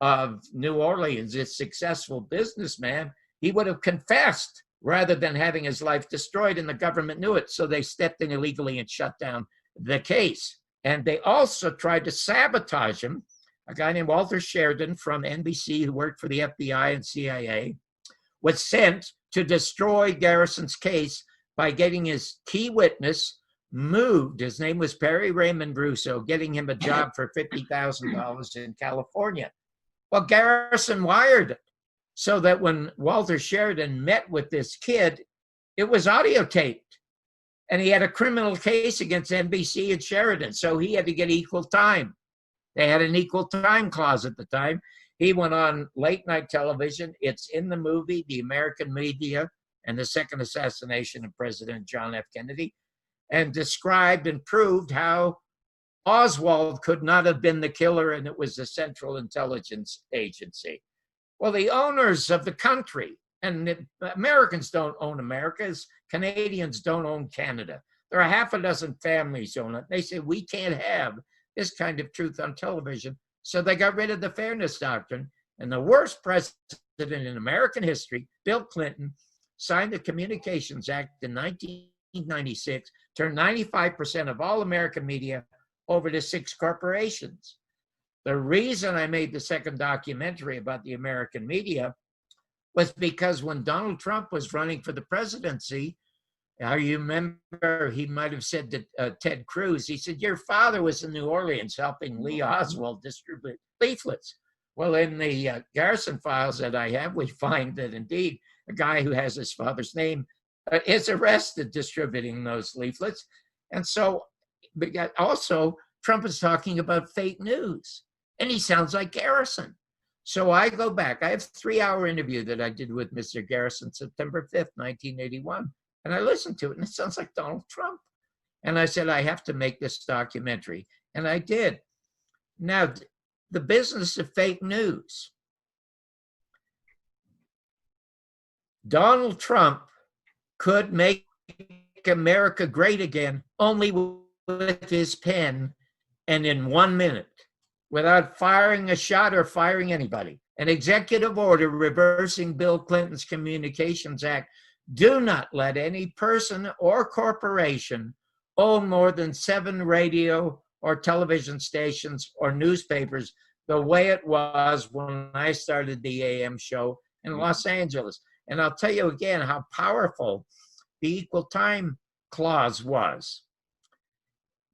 of New Orleans, this successful businessman. He would have confessed rather than having his life destroyed, and the government knew it. So they stepped in illegally and shut down the case. And they also tried to sabotage him. A guy named Walter Sheridan from NBC, who worked for the FBI and CIA, was sent to destroy Garrison's case by getting his key witness moved. His name was Perry Raymond Russo, getting him a job for $50,000 in California. Well, Garrison wired it so that when Walter Sheridan met with this kid, it was audio taped. And he had a criminal case against NBC and Sheridan, so he had to get equal time. They had an equal time clause at the time. He went on late night television. It's in the movie, The American Media and the Second Assassination of President John F. Kennedy, and described and proved how Oswald could not have been the killer, and it was the Central Intelligence Agency. Well, the owners of the country, and Americans don't own America, as Canadians don't own Canada. There are half a dozen families own it. They say, we can't have this kind of truth on television. So they got rid of the Fairness Doctrine. And the worst president in American history, Bill Clinton, signed the Communications Act in 1996, turned 95% of all American media over to 6 corporations. The reason I made the second documentary about the American media was because when Donald Trump was running for the presidency, you remember he might have said to Ted Cruz, he said, your father was in New Orleans helping Lee Oswald distribute leaflets. Well, in the Garrison files that I have, we find that indeed a guy who has his father's name is arrested distributing those leaflets. And so also Trump is talking about fake news, and he sounds like Garrison. So I go back. I have a 3-hour interview that I did with Mr. Garrison, September 5th, 1981. And I listened to it, and it sounds like Donald Trump. And I said, I have to make this documentary. And I did. Now, the business of fake news. Donald Trump could make America great again only with his pen and in 1 minute, without firing a shot or firing anybody. An executive order reversing Bill Clinton's Communications Act. Do not let any person or corporation own more than 7 radio or television stations or newspapers, the way it was when I started the AM show in Los Angeles. And I'll tell you again how powerful the equal time clause was.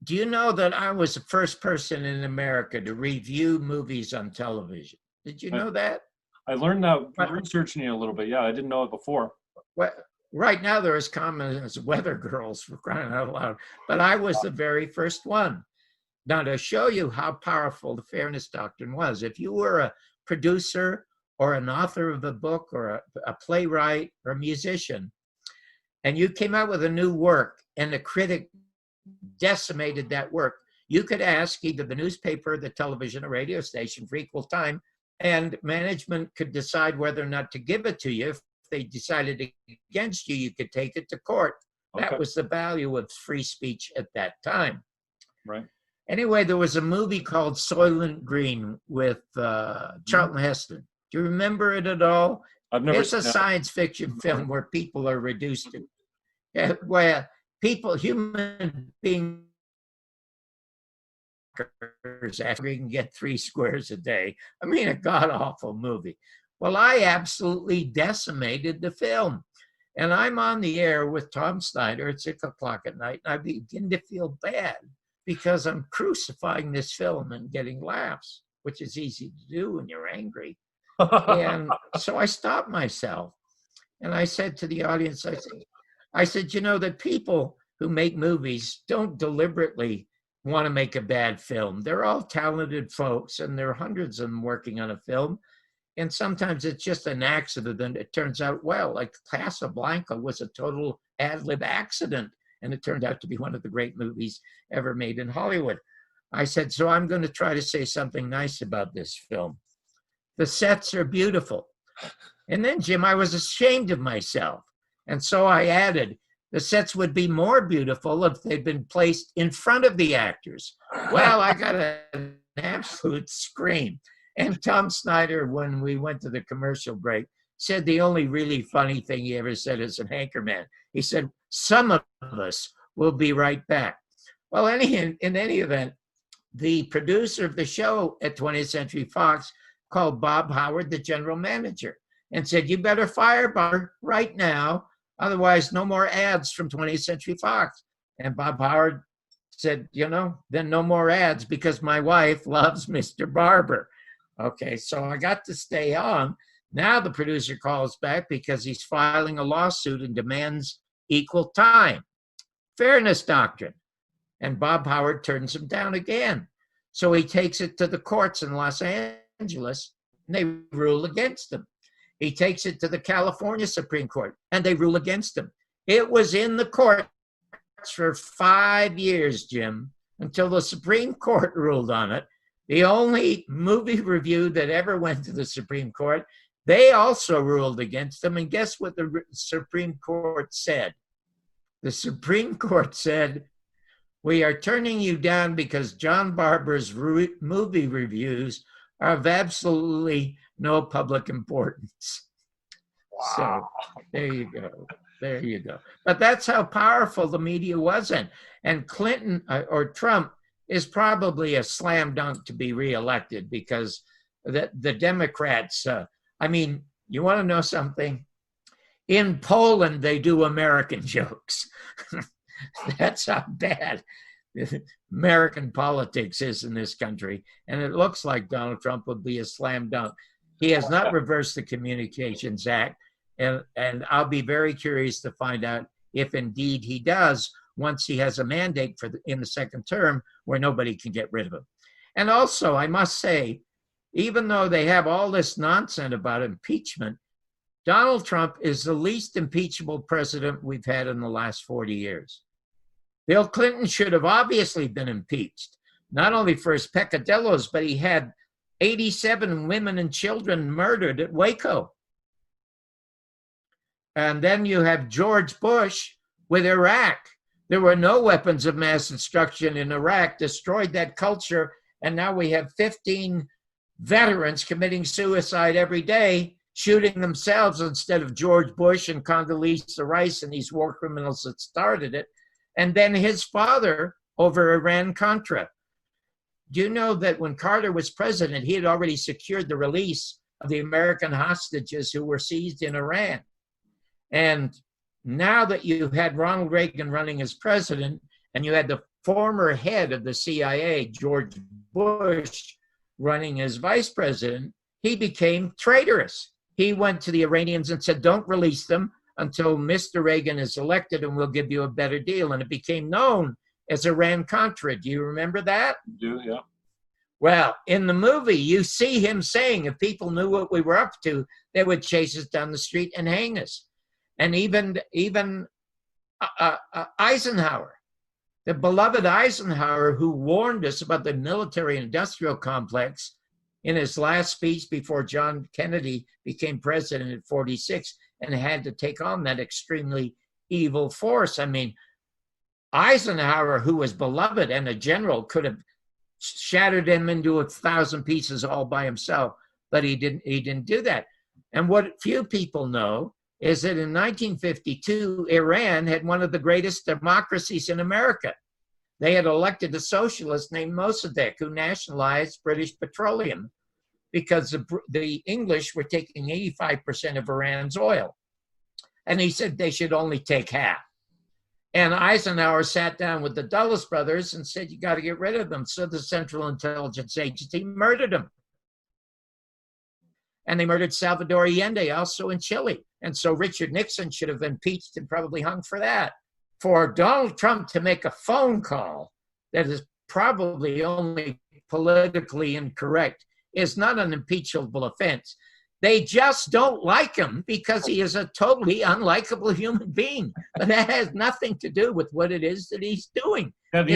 Do you know that I was the first person in America to review movies on television? Did you know that? I learned that researching you a little bit. Yeah, I didn't know it before. Well, right now they're as common as weather girls, for crying out loud. But I was the very first one. Now, to show you how powerful the fairness doctrine was, if you were a producer or an author of a book or a playwright or a musician, and you came out with a new work and the critic decimated that work, you could ask either the newspaper, the television, or radio station for equal time, and management could decide whether or not to give it to you. If they decided against you, you could take it to court. Okay. That was the value of free speech at that time. Right. Anyway, there was a movie called Soylent Green with Charlton Heston. Do you remember it at all? I've never. It's a science fiction film where people are reduced to, where human beings, after you can get 3 squares a day. I mean, a god-awful movie. Well, I absolutely decimated the film. And I'm on the air with Tom Snyder at 6 o'clock at night, and I begin to feel bad because I'm crucifying this film and getting laughs, which is easy to do when you're angry. And so I stopped myself and I said to the audience, I said, you know, that people who make movies don't deliberately want to make a bad film. They're all talented folks, and there are hundreds of them working on a film. And sometimes it's just an accident and it turns out well. Like Casablanca was a total ad-lib accident, and it turned out to be one of the great movies ever made in Hollywood. I said, so I'm going to try to say something nice about this film. The sets are beautiful. And then, Jim, I was ashamed of myself. And so I added, the sets would be more beautiful if they'd been placed in front of the actors. Well, I got an absolute scream. And Tom Snyder, when we went to the commercial break, said the only really funny thing he ever said as an anchorman. He said, some of us will be right back. Well, in any event, the producer of the show at 20th Century Fox called Bob Howard, the general manager, and said, you better fire Barbour right now, otherwise no more ads from 20th Century Fox. And Bob Howard said, you know, then no more ads because my wife loves Mr. Barbour. Okay, so I got to stay on. Now the producer calls back because he's filing a lawsuit and demands equal time. Fairness doctrine. And Bob Howard turns him down again. So he takes it to the courts in Los Angeles, and they rule against him. He takes it to the California Supreme Court, and they rule against him. It was in the courts for 5 years, Jim, until the Supreme Court ruled on it. The only movie review that ever went to the Supreme Court, they also ruled against them. And guess what the Supreme Court said? The Supreme Court said, we are turning you down because John Barbour's movie reviews are of absolutely no public importance. Wow. So there you go. There you go. But that's how powerful the media wasn't. And Clinton or Trump is probably a slam dunk to be reelected because the Democrats, I mean, you want to know something? In Poland, they do American jokes. That's how bad American politics is in this country. And it looks like Donald Trump would be a slam dunk. He has not reversed the Communications Act. And I'll be very curious to find out if indeed he does once he has a mandate in the second term where nobody can get rid of him. And also, I must say, even though they have all this nonsense about impeachment, Donald Trump is the least impeachable president we've had in the last 40 years. Bill Clinton should have obviously been impeached, not only for his peccadillos, but he had 87 women and children murdered at Waco. And then you have George Bush with Iraq. There were no weapons of mass destruction in Iraq, destroyed that culture, and now we have 15 veterans committing suicide every day, shooting themselves instead of George Bush and Condoleezza Rice and these war criminals that started it. And then his father over Iran-Contra. Do you know that when Carter was president, he had already secured the release of the American hostages who were seized in Iran? And now that you had Ronald Reagan running as president, and you had the former head of the CIA, George Bush, running as vice president, he became traitorous. He went to the Iranians and said, don't release them until Mr. Reagan is elected and we'll give you a better deal. And it became known as Iran-Contra. Do you remember that? Yeah. Well, in the movie, you see him saying if people knew what we were up to, they would chase us down the street and hang us. And even Eisenhower, the beloved Eisenhower, who warned us about the military-industrial complex in his last speech before John Kennedy became president at 46 and had to take on that extremely evil force. I mean, Eisenhower, who was beloved and a general, could have shattered him into 1,000 pieces all by himself, but he didn't do that. And what few people know is that in 1952, Iran had one of the greatest democracies in America. They had elected a socialist named Mossadegh, who nationalized British petroleum because the English were taking 85% of Iran's oil. And he said they should only take half. And Eisenhower sat down with the Dulles brothers and said, you got to get rid of them. So the Central Intelligence Agency murdered them. And they murdered Salvador Allende also in Chile. And so Richard Nixon should have been impeached and probably hung for that. For Donald Trump to make a phone call that is probably only politically incorrect is not an impeachable offense. They just don't like him because he is a totally unlikable human being. But that has nothing to do with what it is that he's doing. Yeah, the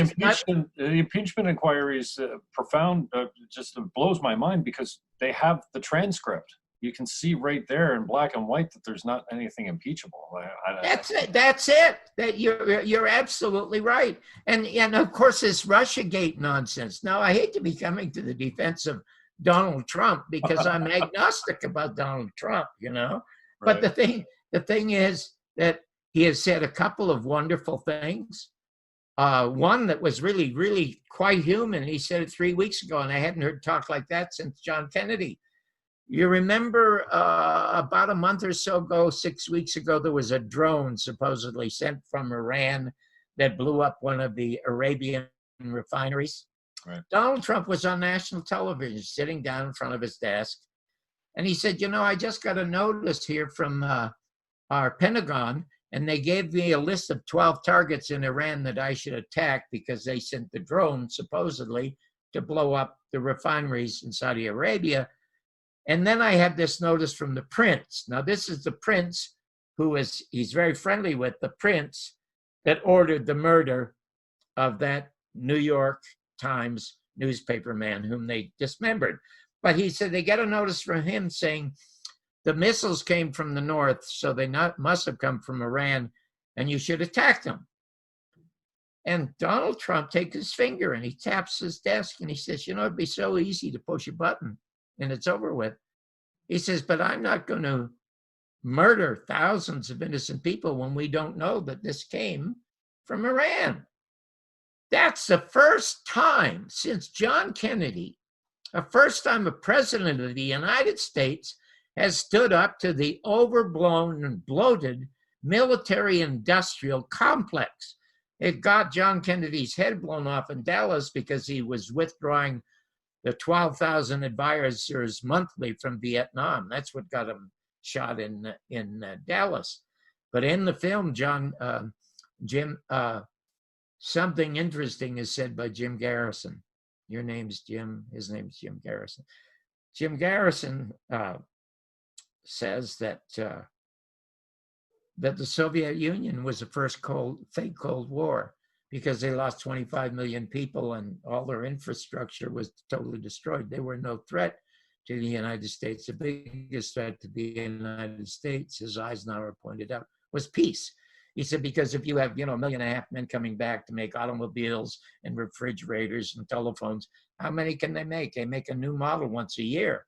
impeachment inquiry is profound. Just blows my mind because they have the transcript. You can see right there in black and white that there's not anything impeachable. That's it. That's it. That you're absolutely right. And of course this Russiagate nonsense. Now I hate to be coming to the defense of Donald Trump because I'm agnostic about Donald Trump, you know. Right. But the thing is that he has said a couple of wonderful things. One that was really, really quite human. He said it 3 weeks ago, and I hadn't heard talk like that since John Kennedy. You remember about a month or so ago, 6 weeks ago, there was a drone supposedly sent from Iran that blew up one of the Arabian refineries. Right. Donald Trump was on national television sitting down in front of his desk. And he said, you know, I just got a notice here from our Pentagon, and they gave me a list of 12 targets in Iran that I should attack because they sent the drone supposedly to blow up the refineries in Saudi Arabia. And then I had this notice from the prince. Now, this is the prince he's very friendly with, the prince that ordered the murder of that New York Times newspaper man whom they dismembered. But he said they got a notice from him saying the missiles came from the north, so they must have come from Iran, and you should attack them. And Donald Trump takes his finger and he taps his desk and he says, you know, it'd be so easy to push a button and it's over with. He says, but I'm not going to murder thousands of innocent people when we don't know that this came from Iran. That's the first time since John Kennedy, the first time a president of the United States has stood up to the overblown and bloated military-industrial complex. It got John Kennedy's head blown off in Dallas because he was withdrawing the 12,000 advisors monthly from Vietnam. That's what got him shot in Dallas. But in the film, Jim, something interesting is said by Jim Garrison. Your name's Jim. His name's Jim Garrison. Jim Garrison says that the Soviet Union was the first fake Cold War because they lost 25 million people and all their infrastructure was totally destroyed. They were no threat to the United States. The biggest threat to the United States, as Eisenhower pointed out, was peace. He said, because if you have, 1.5 million men coming back to make automobiles and refrigerators and telephones, how many can they make? They make a new model once a year,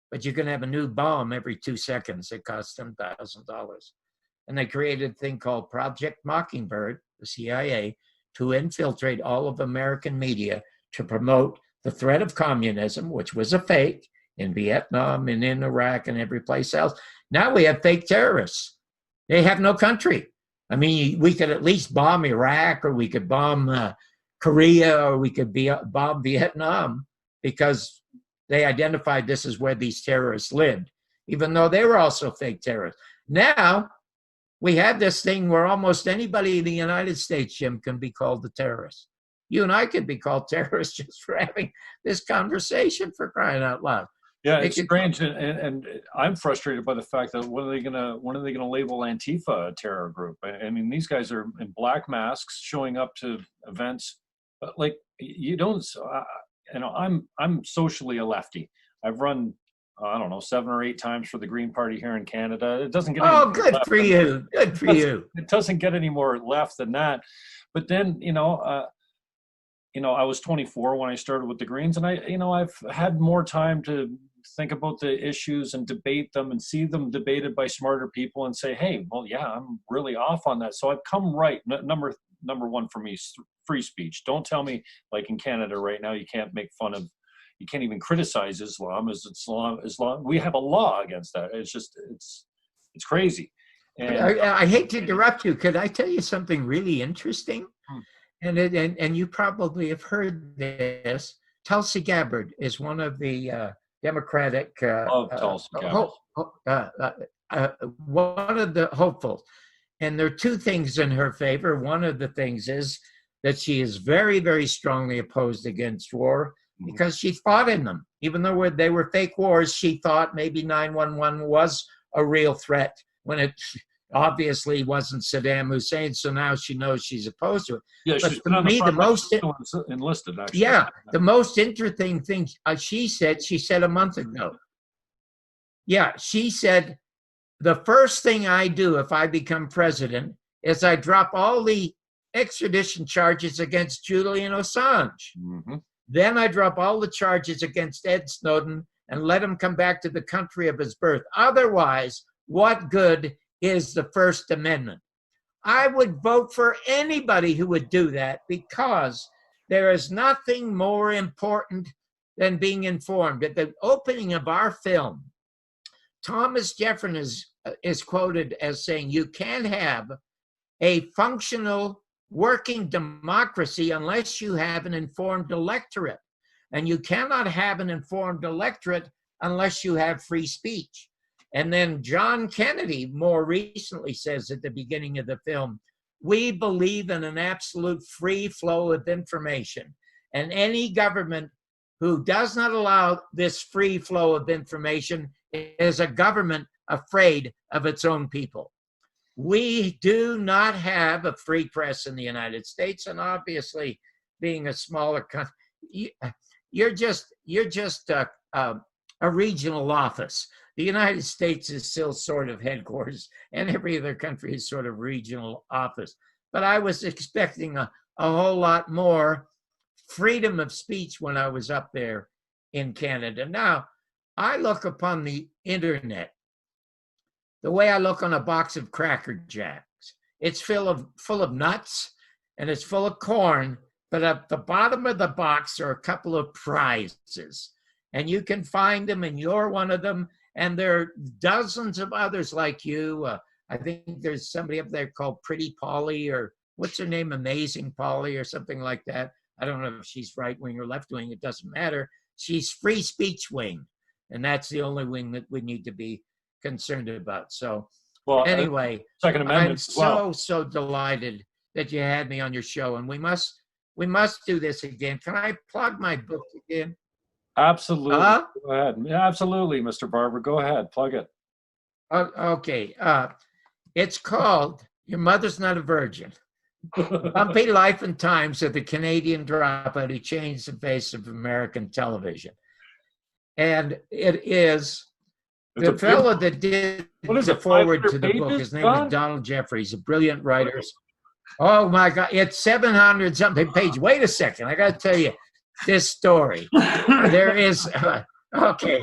but you can have a new bomb every 2 seconds. It costs $10,000. And they created a thing called Project Mockingbird, the CIA, to infiltrate all of American media to promote the threat of communism, which was a fake in Vietnam and in Iraq and every place else. Now we have fake terrorists. They have no country. I mean, we could at least bomb Iraq, or we could bomb Korea, or we could bomb Vietnam, because they identified this as where these terrorists lived, even though they were also fake terrorists. Now we have this thing where almost anybody in the United States, Jim, can be called a terrorist. You and I could be called terrorists just for having this conversation, for crying out loud. Yeah, it's strange, and I'm frustrated by the fact that when are they gonna label Antifa a terror group? I mean, these guys are in black masks showing up to events, but like you don't. I'm socially a lefty. I've run, I don't know, 7 or 8 times for the Green Party here in Canada. It doesn't get good for you. Good for you. It doesn't get any more left than that. But then I was 24 when I started with the Greens, and I've had more time to think about the issues and debate them and see them debated by smarter people and say, hey, well, yeah, I'm really off on that. So I've come right. Number one for me is free speech. Don't tell me, like in Canada right now, you can't even criticize Islam as Islam. We have a law against that. It's just, it's crazy. And I hate to interrupt you. Could I tell you something really interesting? And you probably have heard this. Tulsi Gabbard is one of the Democratic Tulsi Gabbard. One of the hopefuls. And there are 2 things in her favor. One of the things is that she is very, very strongly opposed against war, because she fought in them. Even though they were fake wars, she thought maybe 9/11 was a real threat when it obviously wasn't Saddam Hussein. So now she knows she's opposed to it. Yeah, but she's for me, the most enlisted, actually. Yeah, the most interesting thing she said a month ago. Yeah, she said, the first thing I do if I become president is I drop all the extradition charges against Julian Assange. Mm-hmm. Then I drop all the charges against Ed Snowden and let him come back to the country of his birth. Otherwise, what good is the First Amendment? I would vote for anybody who would do that, because there is nothing more important than being informed. At the opening of our film, Thomas Jefferson is quoted as saying, you can't have a functional working democracy unless you have an informed electorate. And you cannot have an informed electorate unless you have free speech. And then John Kennedy more recently says at the beginning of the film, we believe in an absolute free flow of information. And any government who does not allow this free flow of information is a government afraid of its own people. We do not have a free press in the United States, and obviously, being a smaller country, you're just a regional office. The United States is still sort of headquarters, and every other country is sort of regional office. But I was expecting a whole lot more freedom of speech when I was up there in Canada. Now, I look upon the internet the way I look on a box of Cracker Jacks. It's full of nuts, and it's full of corn, but at the bottom of the box are a couple of prizes. And you can find them, and you're one of them. And there are dozens of others like you. I think there's somebody up there called Pretty Polly, or what's her name, Amazing Polly, or something like that. I don't know if she's right wing or left wing. It doesn't matter. She's free speech wing, and that's the only wing that we need to be concerned about. So, well, anyway, Second Amendment. I'm so delighted that you had me on your show, and we must do this again. Can I plug my book again? Absolutely. Go ahead. Yeah, absolutely, Mr. Barbour. Go ahead. Plug it. Okay. It's called Your Mother's Not a Virgin. Bumpy Life and Times of the Canadian Dropout Who Changed the Face of American Television. And it is It's a The big, fellow that did what is the it, forward 500 to the book, pages, his name John? is Donald Jeffries, a brilliant writer. Oh my God, it's 700 something pages. Wait a second, I got to tell you this story. There is, okay.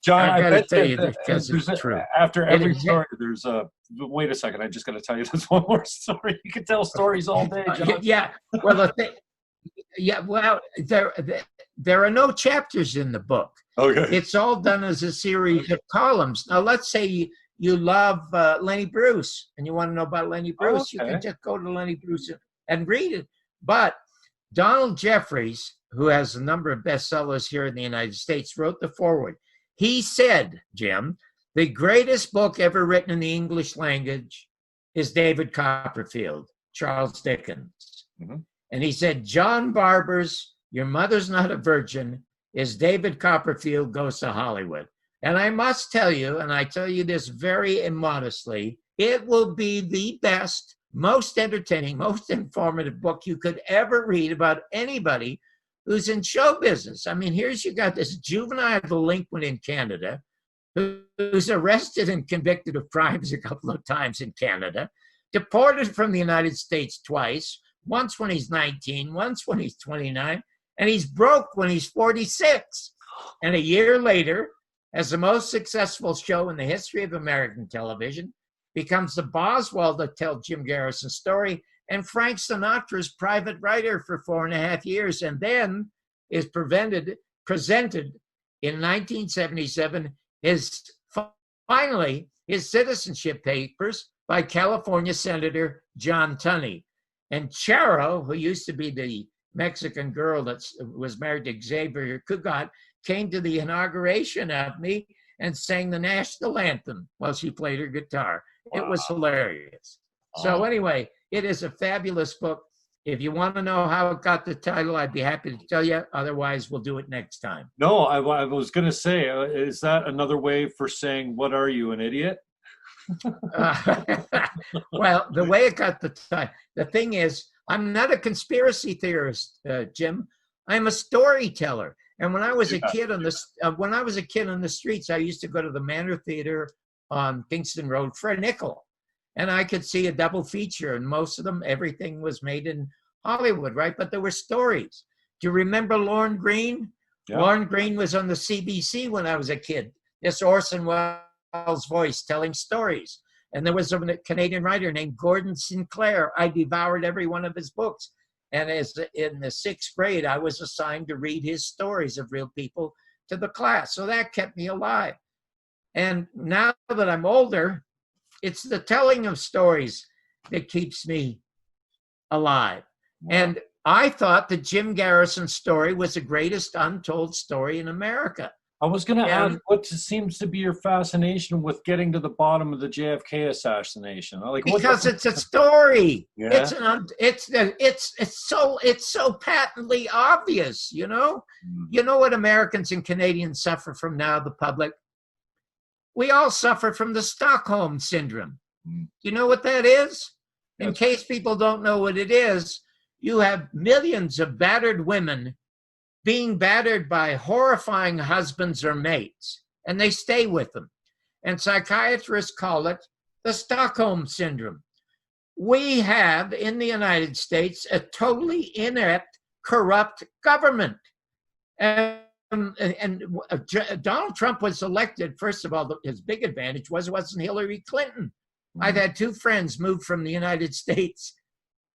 John, I I got to bet tell that, you this because it's true. after It every is- story, there's a, wait a second, I just got to tell you this one more story. You can tell stories all day, John. Yeah, well, the thing, yeah, well, there are no chapters in the book. Okay. It's all done as a series of columns. Now, let's say you love Lenny Bruce and you want to know about Lenny Bruce, you Okay. can just go to Lenny Bruce and read it. But Donald Jeffries, who has a number of bestsellers here in the United States, wrote the foreword. He said, Jim, the greatest book ever written in the English language is David Copperfield, Charles Dickens. Mm-hmm. And he said, John Barbour's Your Mother's Not a Virgin is David Copperfield Goes to Hollywood. And I must tell you, and I tell you this very immodestly, it will be the best, most entertaining, most informative book you could ever read about anybody who's in show business. I mean, here's you got this juvenile delinquent in Canada who's arrested and convicted of crimes a couple of times in Canada, deported from the United States twice, once when he's 19, once when he's 29, and he's broke when he's 46. And a year later, as the most successful show in the history of American television, becomes the Boswell to tell Jim Garrison's story, and Frank Sinatra's private writer for 4.5 years, and then is presented in 1977 finally his citizenship papers by California Senator John Tunney. And Charo, who used to be the Mexican girl that was married to Xavier Cugat, came to the inauguration of me and sang the national anthem while she played her guitar. Wow. It was hilarious. So anyway, it is a fabulous book. If you want to know how it got the title, I'd be happy to tell you. Otherwise, we'll do it next time. No, I was going to say, is that another way for saying, what are you, an idiot? Well, the way it got the title, the thing is, I'm not a conspiracy theorist, Jim. I'm a storyteller. And when I was a kid on the streets, I used to go to the Manor Theater on Kingston Road for a nickel. And I could see a double feature, and most of them, everything was made in Hollywood, right? But there were stories. Do you remember Lorne Greene? Yeah. Lorne Greene was on the CBC when I was a kid. This Orson Welles voice telling stories. And there was a Canadian writer named Gordon Sinclair. I devoured every one of his books. And as in the 6th grade, I was assigned to read his stories of real people to the class. So that kept me alive. And now that I'm older, it's the telling of stories that keeps me alive. And I thought that Jim Garrison's story was the greatest untold story in America. I was going to ask, what seems to be your fascination with getting to the bottom of the JFK assassination? Like, because it's a story. Yeah. It's so patently obvious. You know what Americans and Canadians suffer from now, the public. We all suffer from the Stockholm syndrome. You know what that is? In case people don't know what it is, you have millions of battered women being battered by horrifying husbands or mates, and they stay with them. And psychiatrists call it the Stockholm syndrome. We have in the United States a totally inept, corrupt government. And Donald Trump was elected. First of all, his big advantage wasn't Hillary Clinton. I've had 2 friends move from the United States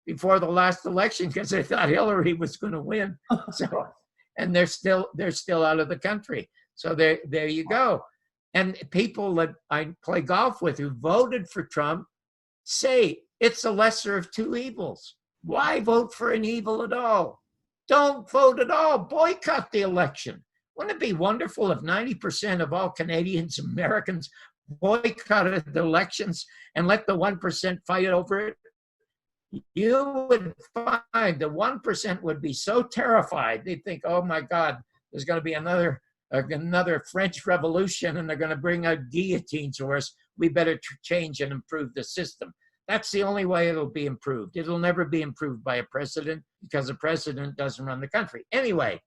before the last election because they thought Hillary was going to win. So, and they're still out of the country. So there you go. And people that I play golf with who voted for Trump say it's the lesser of 2 evils. Why vote for an evil at all? Don't vote at all. Boycott the election. Wouldn't it be wonderful if 90% of all Canadians, Americans boycotted the elections and let the 1% fight over it? You would find the 1% would be so terrified. They'd think, oh my God, there's going to be another French Revolution and they're going to bring out guillotines to us. We better change and improve the system. That's the only way it'll be improved. It'll never be improved by a president because a president doesn't run the country. Anyway,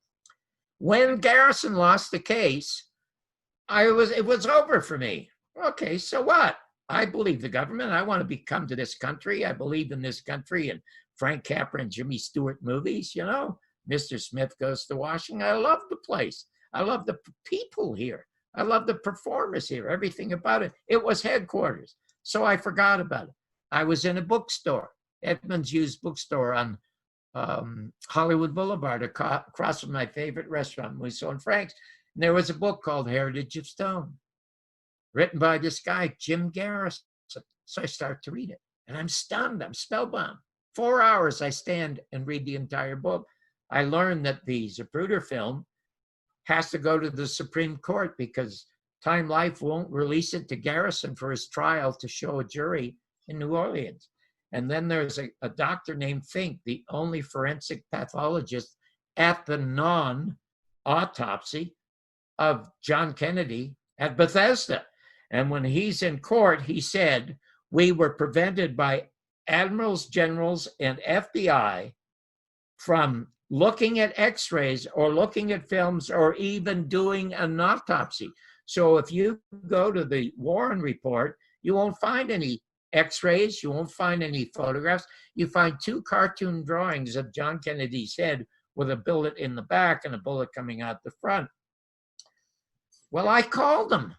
when Garrison lost the case, it was over for me. Okay, so what? I believe the government. I want to come to this country. I believe in this country and Frank Capra and Jimmy Stewart movies, you know. Mr. Smith Goes to Washington. I love the place. I love the people here. I love the performers here, everything about it. It was headquarters. So I forgot about it. I was in a bookstore, Edmonds Used Bookstore on Hollywood Boulevard, across from my favorite restaurant, Musso and Frank's. And there was a book called Heritage of Stone, written by this guy, Jim Garrison. So I start to read it, and I'm stunned. I'm spellbound. 4 hours I stand and read the entire book. I learned that the Zapruder film has to go to the Supreme Court because Time Life won't release it to Garrison for his trial to show a jury in New Orleans. And then there's a doctor named Fink, the only forensic pathologist at the non-autopsy of John Kennedy at Bethesda. And when he's in court, he said, we were prevented by admirals, generals, and FBI from looking at x-rays or looking at films or even doing an autopsy. So if you go to the Warren report, you won't find any x-rays, you won't find any photographs. You find 2 cartoon drawings of John Kennedy's head with a bullet in the back and a bullet coming out the front. Well, I called him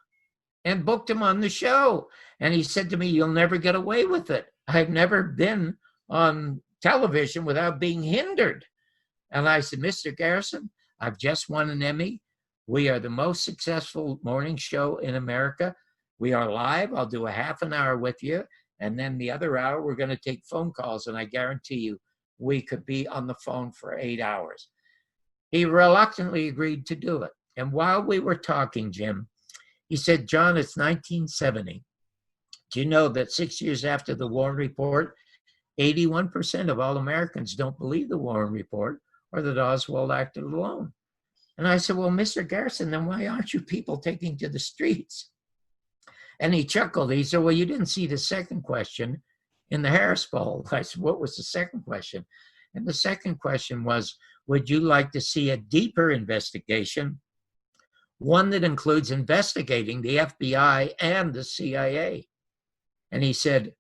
and booked him on the show. And he said to me, you'll never get away with it. I've never been on television without being hindered. And I said, Mr. Garrison, I've just won an Emmy. We are the most successful morning show in America. We are live. I'll do a half an hour with you. And then the other hour, we're going to take phone calls. And I guarantee you, we could be on the phone for 8 hours. He reluctantly agreed to do it. And while we were talking, Jim, he said, John, it's 1970. Do you know that 6 years after the Warren Report, 81% of all Americans don't believe the Warren Report or that Oswald acted alone? And I said, well, Mr. Garrison, then why aren't you people taking to the streets? And he chuckled. He said, well, you didn't see the second question in the Harris poll. I said, what was the second question? And the second question was, would you like to see a deeper investigation, one that includes investigating the FBI and the CIA? And he said,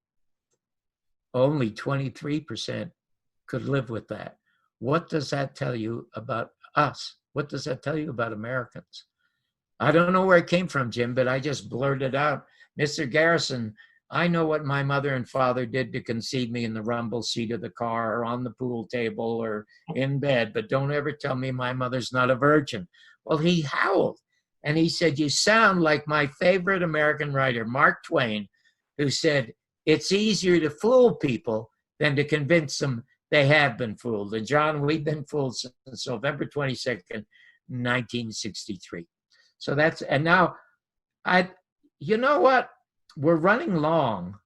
only 23% could live with that. What does that tell you about us? What does that tell you about Americans? I don't know where it came from, Jim, but I just blurted out, Mr. Garrison, I know what my mother and father did to conceive me in the rumble seat of the car or on the pool table or in bed, but don't ever tell me my mother's not a virgin. Well, he howled, and he said, you sound like my favorite American writer, Mark Twain, who said, it's easier to fool people than to convince them they have been fooled. And John, we've been fooled since November 22nd, 1963. So that's, and now, you know what? We're running long,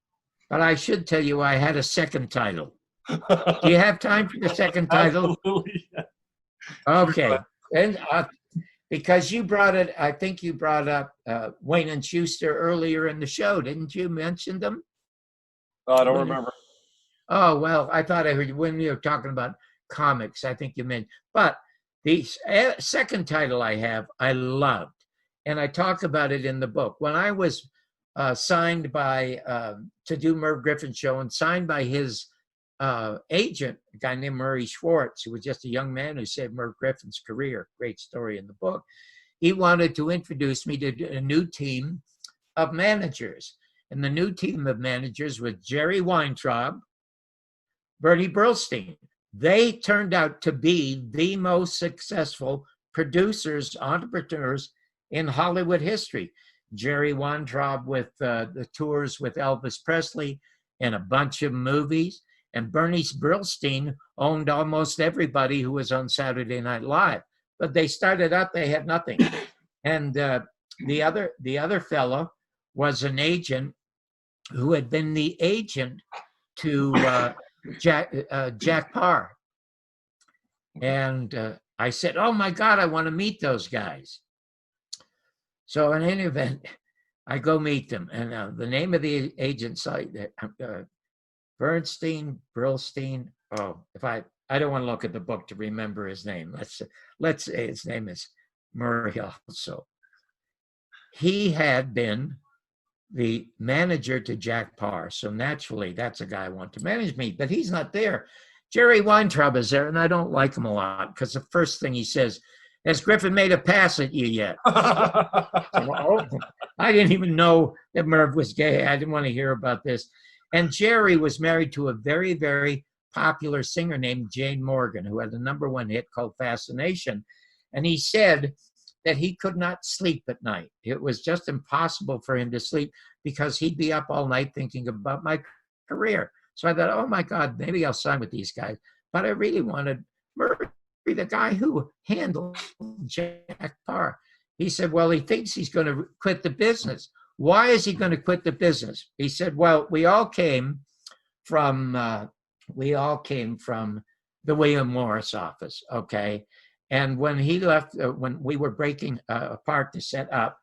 but I should tell you I had a second title. Do you have time for the second title? Absolutely. Okay. And because you brought it, I think you brought up Wayne and Schuster earlier in the show. Didn't you mention them? Oh, I don't remember. Oh, well, I thought I heard you when you were talking about comics. I think you meant, but the second title I have, I loved. And I talk about it in the book. When I was signed by, to do Merv Griffin's show and signed by his agent, a guy named Murray Schwartz, who was just a young man who saved Merv Griffin's career. Great story in the book. He wanted to introduce me to a new team of managers. And the new team of managers was Jerry Weintraub, Bertie Brillstein. They turned out to be the most successful producers, entrepreneurs in Hollywood history. Jerry Weintraub with the tours with Elvis Presley and a bunch of movies. And Bernie Brillstein owned almost everybody who was on Saturday Night Live. But they started out, they had nothing. And the other fellow was an agent who had been the agent to Jack Parr. And I said, oh my God, I want to meet those guys. So in any event, I go meet them. And the name of the agent site, Bernstein, Brillstein. Oh, I don't want to look at the book to remember his name. Let's say his name is Murray also. he had been the manager to Jack Parr. So naturally, that's a guy I want to manage me, but he's not there. Jerry Weintraub is there, and I don't like him a lot because the first thing he says, has Griffin made a pass at you yet? I didn't even know that Merv was gay. I didn't want to hear about this. And Jerry was married to a very, very popular singer named Jane Morgan, who had a #1 hit called Fascination. And he said that he could not sleep at night. It was just impossible for him to sleep because he'd be up all night thinking about my career. So I thought, oh my God, maybe I'll sign with these guys. But I really wanted Murray, the guy who handled Jack Parr. He said, well, he thinks he's going to quit the business. Why is he going to quit the business? He said, well, we all came from the William Morris office, okay? And when he left, when we were breaking apart to set up,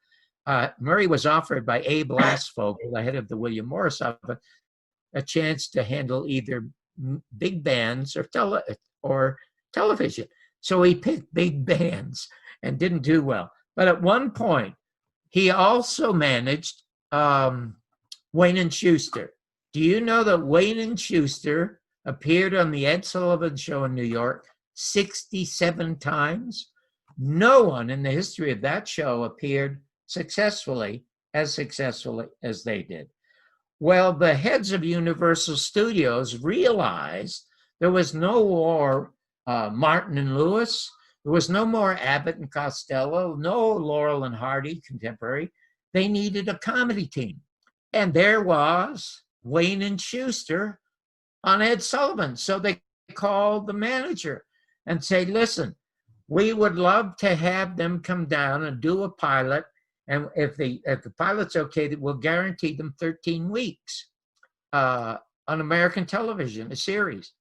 Murray was offered by Abe Lasvogel, the head of the William Morris office, a chance to handle either big bands or television. So he picked big bands and didn't do well. But at one point, he also managed Wayne and Schuster. Do you know that Wayne and Schuster appeared on the Ed Sullivan Show in New York 67 times? No one in the history of that show appeared successfully as they did. Well, the heads of Universal Studios realized there was no more Martin and Lewis. There was no more Abbott and Costello, no Laurel and Hardy contemporary. They needed a comedy team. And there was Wayne and Schuster on Ed Sullivan. So they called the manager and say, listen, we would love to have them come down and do a pilot. And if the pilot's okay, we'll guarantee them 13 weeks on American television, a series.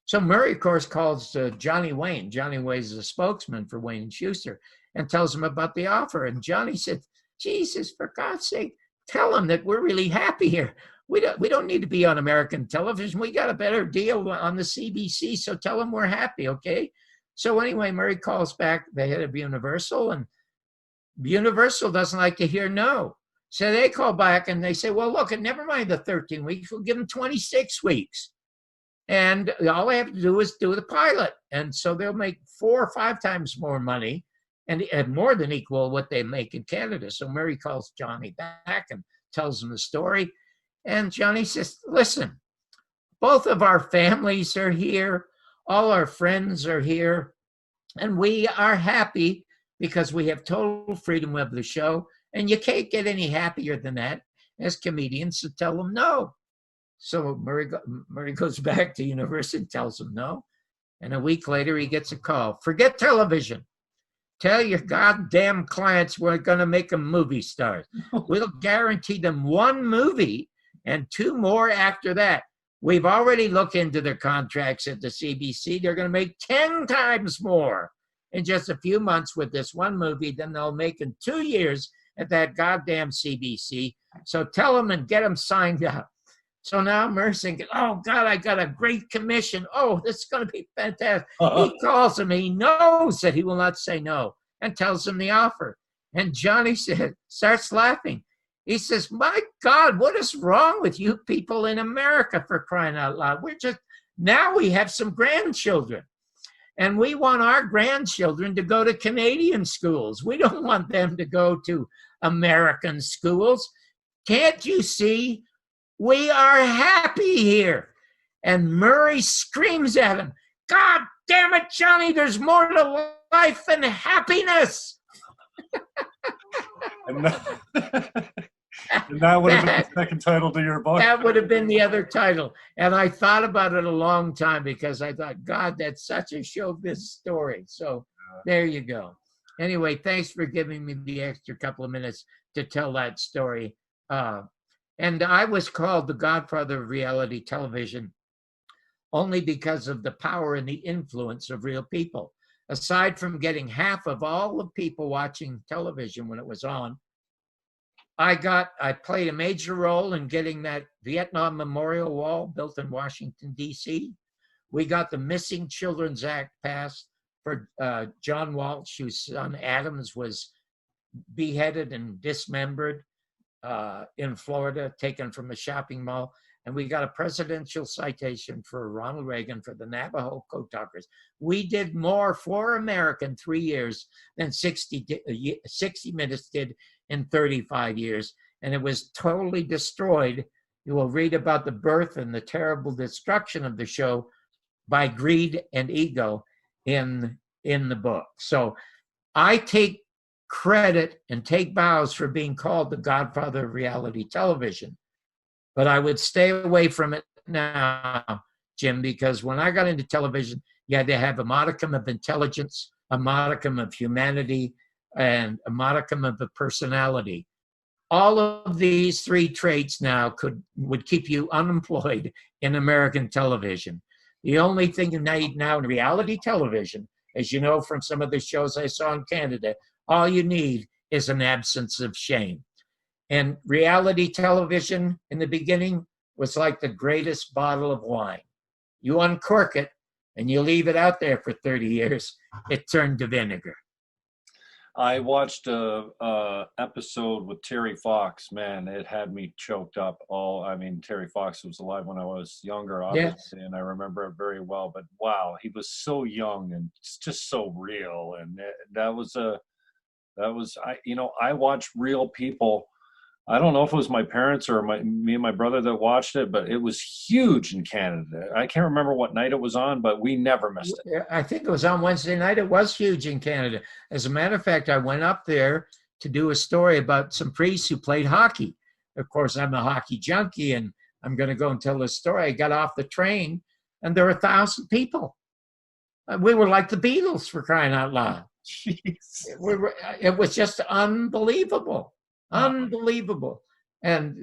So Murray, of course, calls Johnny Wayne. Johnny Wayne is a spokesman for Wayne and Schuster and tells him about the offer. And Johnny said, Jesus, for God's sake, tell him that we're really happy here. We don't need to be on American television. We got a better deal on the CBC, so tell him we're happy, okay? So anyway, Murray calls back the head of Universal, and Universal doesn't like to hear no. So they call back and they say, well, look, never mind the 13 weeks. We'll give them 26 weeks. And all they have to do is do the pilot. And so they'll make 4 or 5 times more money and more than equal what they make in Canada. So Murray calls Johnny back and tells him the story. And Johnny says, listen, both of our families are here. All our friends are here. And we are happy because we have total freedom of the show. And you can't get any happier than that as comedians to tell them no. So Murray goes back to Universal and tells them no. And a week later, he gets a call. Forget television. Tell your goddamn clients we're going to make them movie stars. We'll guarantee them 1 movie and 2 more after that. We've already looked into their contracts at the CBC. They're going to make 10 times more in just a few months with this 1 movie than they'll make in 2 years at that goddamn CBC. So tell them and get them signed up. So now Murray's thinking, oh, God, I got a great commission. Oh, this is going to be fantastic. He calls him. He knows that he will not say no and tells him the offer. And Johnny starts laughing. He says, my God, what is wrong with you people in America, for crying out loud? Now we have some grandchildren. And we want our grandchildren to go to Canadian schools. We don't want them to go to American schools. Can't you see? We are happy here. And Murray screams at him, God damn it, Johnny, there's more to life than happiness. And that would have been the second title to your book. That would have been the other title. And I thought about it a long time because I thought, God, that's such a showbiz story. So there you go. Anyway, thanks for giving me the extra couple of minutes to tell that story. And I was called the godfather of reality television only because of the power and the influence of real people. Aside from getting half of all the people watching television when it was on, I played a major role in getting that Vietnam Memorial Wall built in Washington, D.C. We got the Missing Children's Act passed for John Walsh, whose son Adams was beheaded and dismembered in Florida, taken from a shopping mall. And we got a presidential citation for Ronald Reagan for the Navajo Code Talkers. We did more for America in 3 years than 60 Minutes did in 35 years. And it was totally destroyed. You will read about the birth and the terrible destruction of the show by greed and ego in the book. So I take credit and take bows for being called the godfather of reality television. But I would stay away from it now, Jim, because when I got into television, you had to have a modicum of intelligence, a modicum of humanity, and a modicum of a personality. All of these three traits now would keep you unemployed in American television. The only thing you need now in reality television, as you know from some of the shows I saw in Canada, all you need is an absence of shame. And reality television in the beginning was like the greatest bottle of wine. You uncork it and you leave it out there for 30 years, it turned to vinegar. I watched a episode with Terry Foxx. Man, it had me choked up. Terry Foxx was alive when I was younger, obviously, and I remember it very well. But wow, he was so young and just so real. And I watched real people. I don't know if it was my parents or me and my brother that watched it, but it was huge in Canada. I can't remember what night it was on, but we never missed it. I think it was on Wednesday night. It was huge in Canada. As a matter of fact, I went up there to do a story about some priests who played hockey. Of course, I'm a hockey junkie, and I'm going to go and tell this story. I got off the train, and there were 1,000 people. We were like the Beatles, for crying out loud. Jeez. It was just unbelievable. Unbelievable. And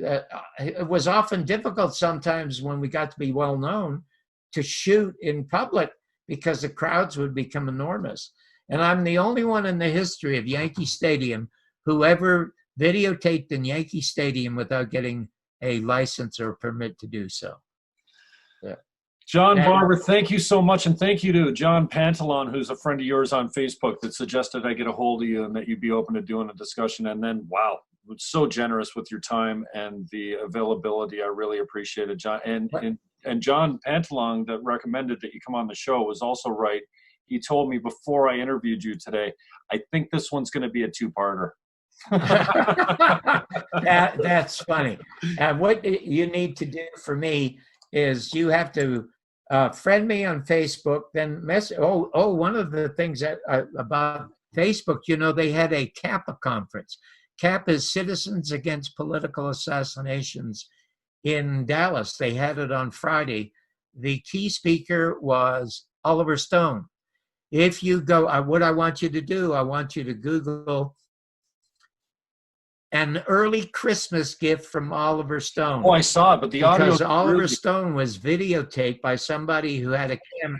it was often difficult sometimes when we got to be well known to shoot in public because the crowds would become enormous. And I'm the only one in the history of Yankee Stadium who ever videotaped in Yankee Stadium without getting a license or permit to do so. Yeah. John Barbour, thank you so much. And thank you to John Pantalon, who's a friend of yours on Facebook, that suggested I get a hold of you and that you'd be open to doing a discussion. And then, wow, so generous with your time and the availability. I really appreciate it, John. And John Pantalon, that recommended that you come on the show, was also right. He told me before I interviewed you today, I think this one's going to be a two-parter. That's funny. What you need to do for me is you have to friend me on Facebook, then message. One of the things that about Facebook, they had a CAPA conference. CAP is Citizens Against Political Assassinations in Dallas. They had it on Friday. The key speaker was Oliver Stone. If you go, what I want you to do, I want you to Google an early Christmas gift from Oliver Stone. Oh, I saw it, but the audio. Because Oliver Stone was videotaped by somebody who had a camera.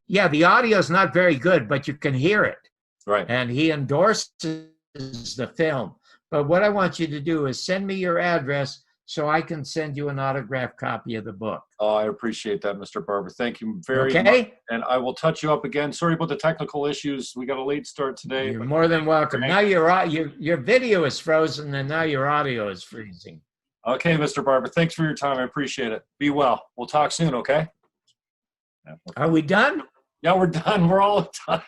Yeah, the audio is not very good, but you can hear it. Right. And he endorses the film. But what I want you to do is send me your address so I can send you an autographed copy of the book. Oh, I appreciate that, Mr. Barbour. Thank you very much. And I will touch you up again. Sorry about the technical issues. We got a late start today. You're more than welcome. Now your video is frozen, and now your audio is freezing. Okay, Mr. Barbour. Thanks for your time. I appreciate it. Be well. We'll talk soon, okay? Are we done? Yeah, we're done. We're all done.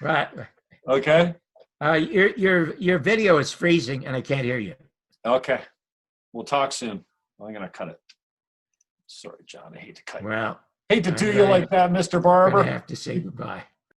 Right. Okay. Your video is freezing, and I can't hear you. Okay. We'll talk soon. I'm going to cut it. Sorry, John. I hate to cut you. Well, Hate to do you like that, Mr. Barbour. I have to say goodbye.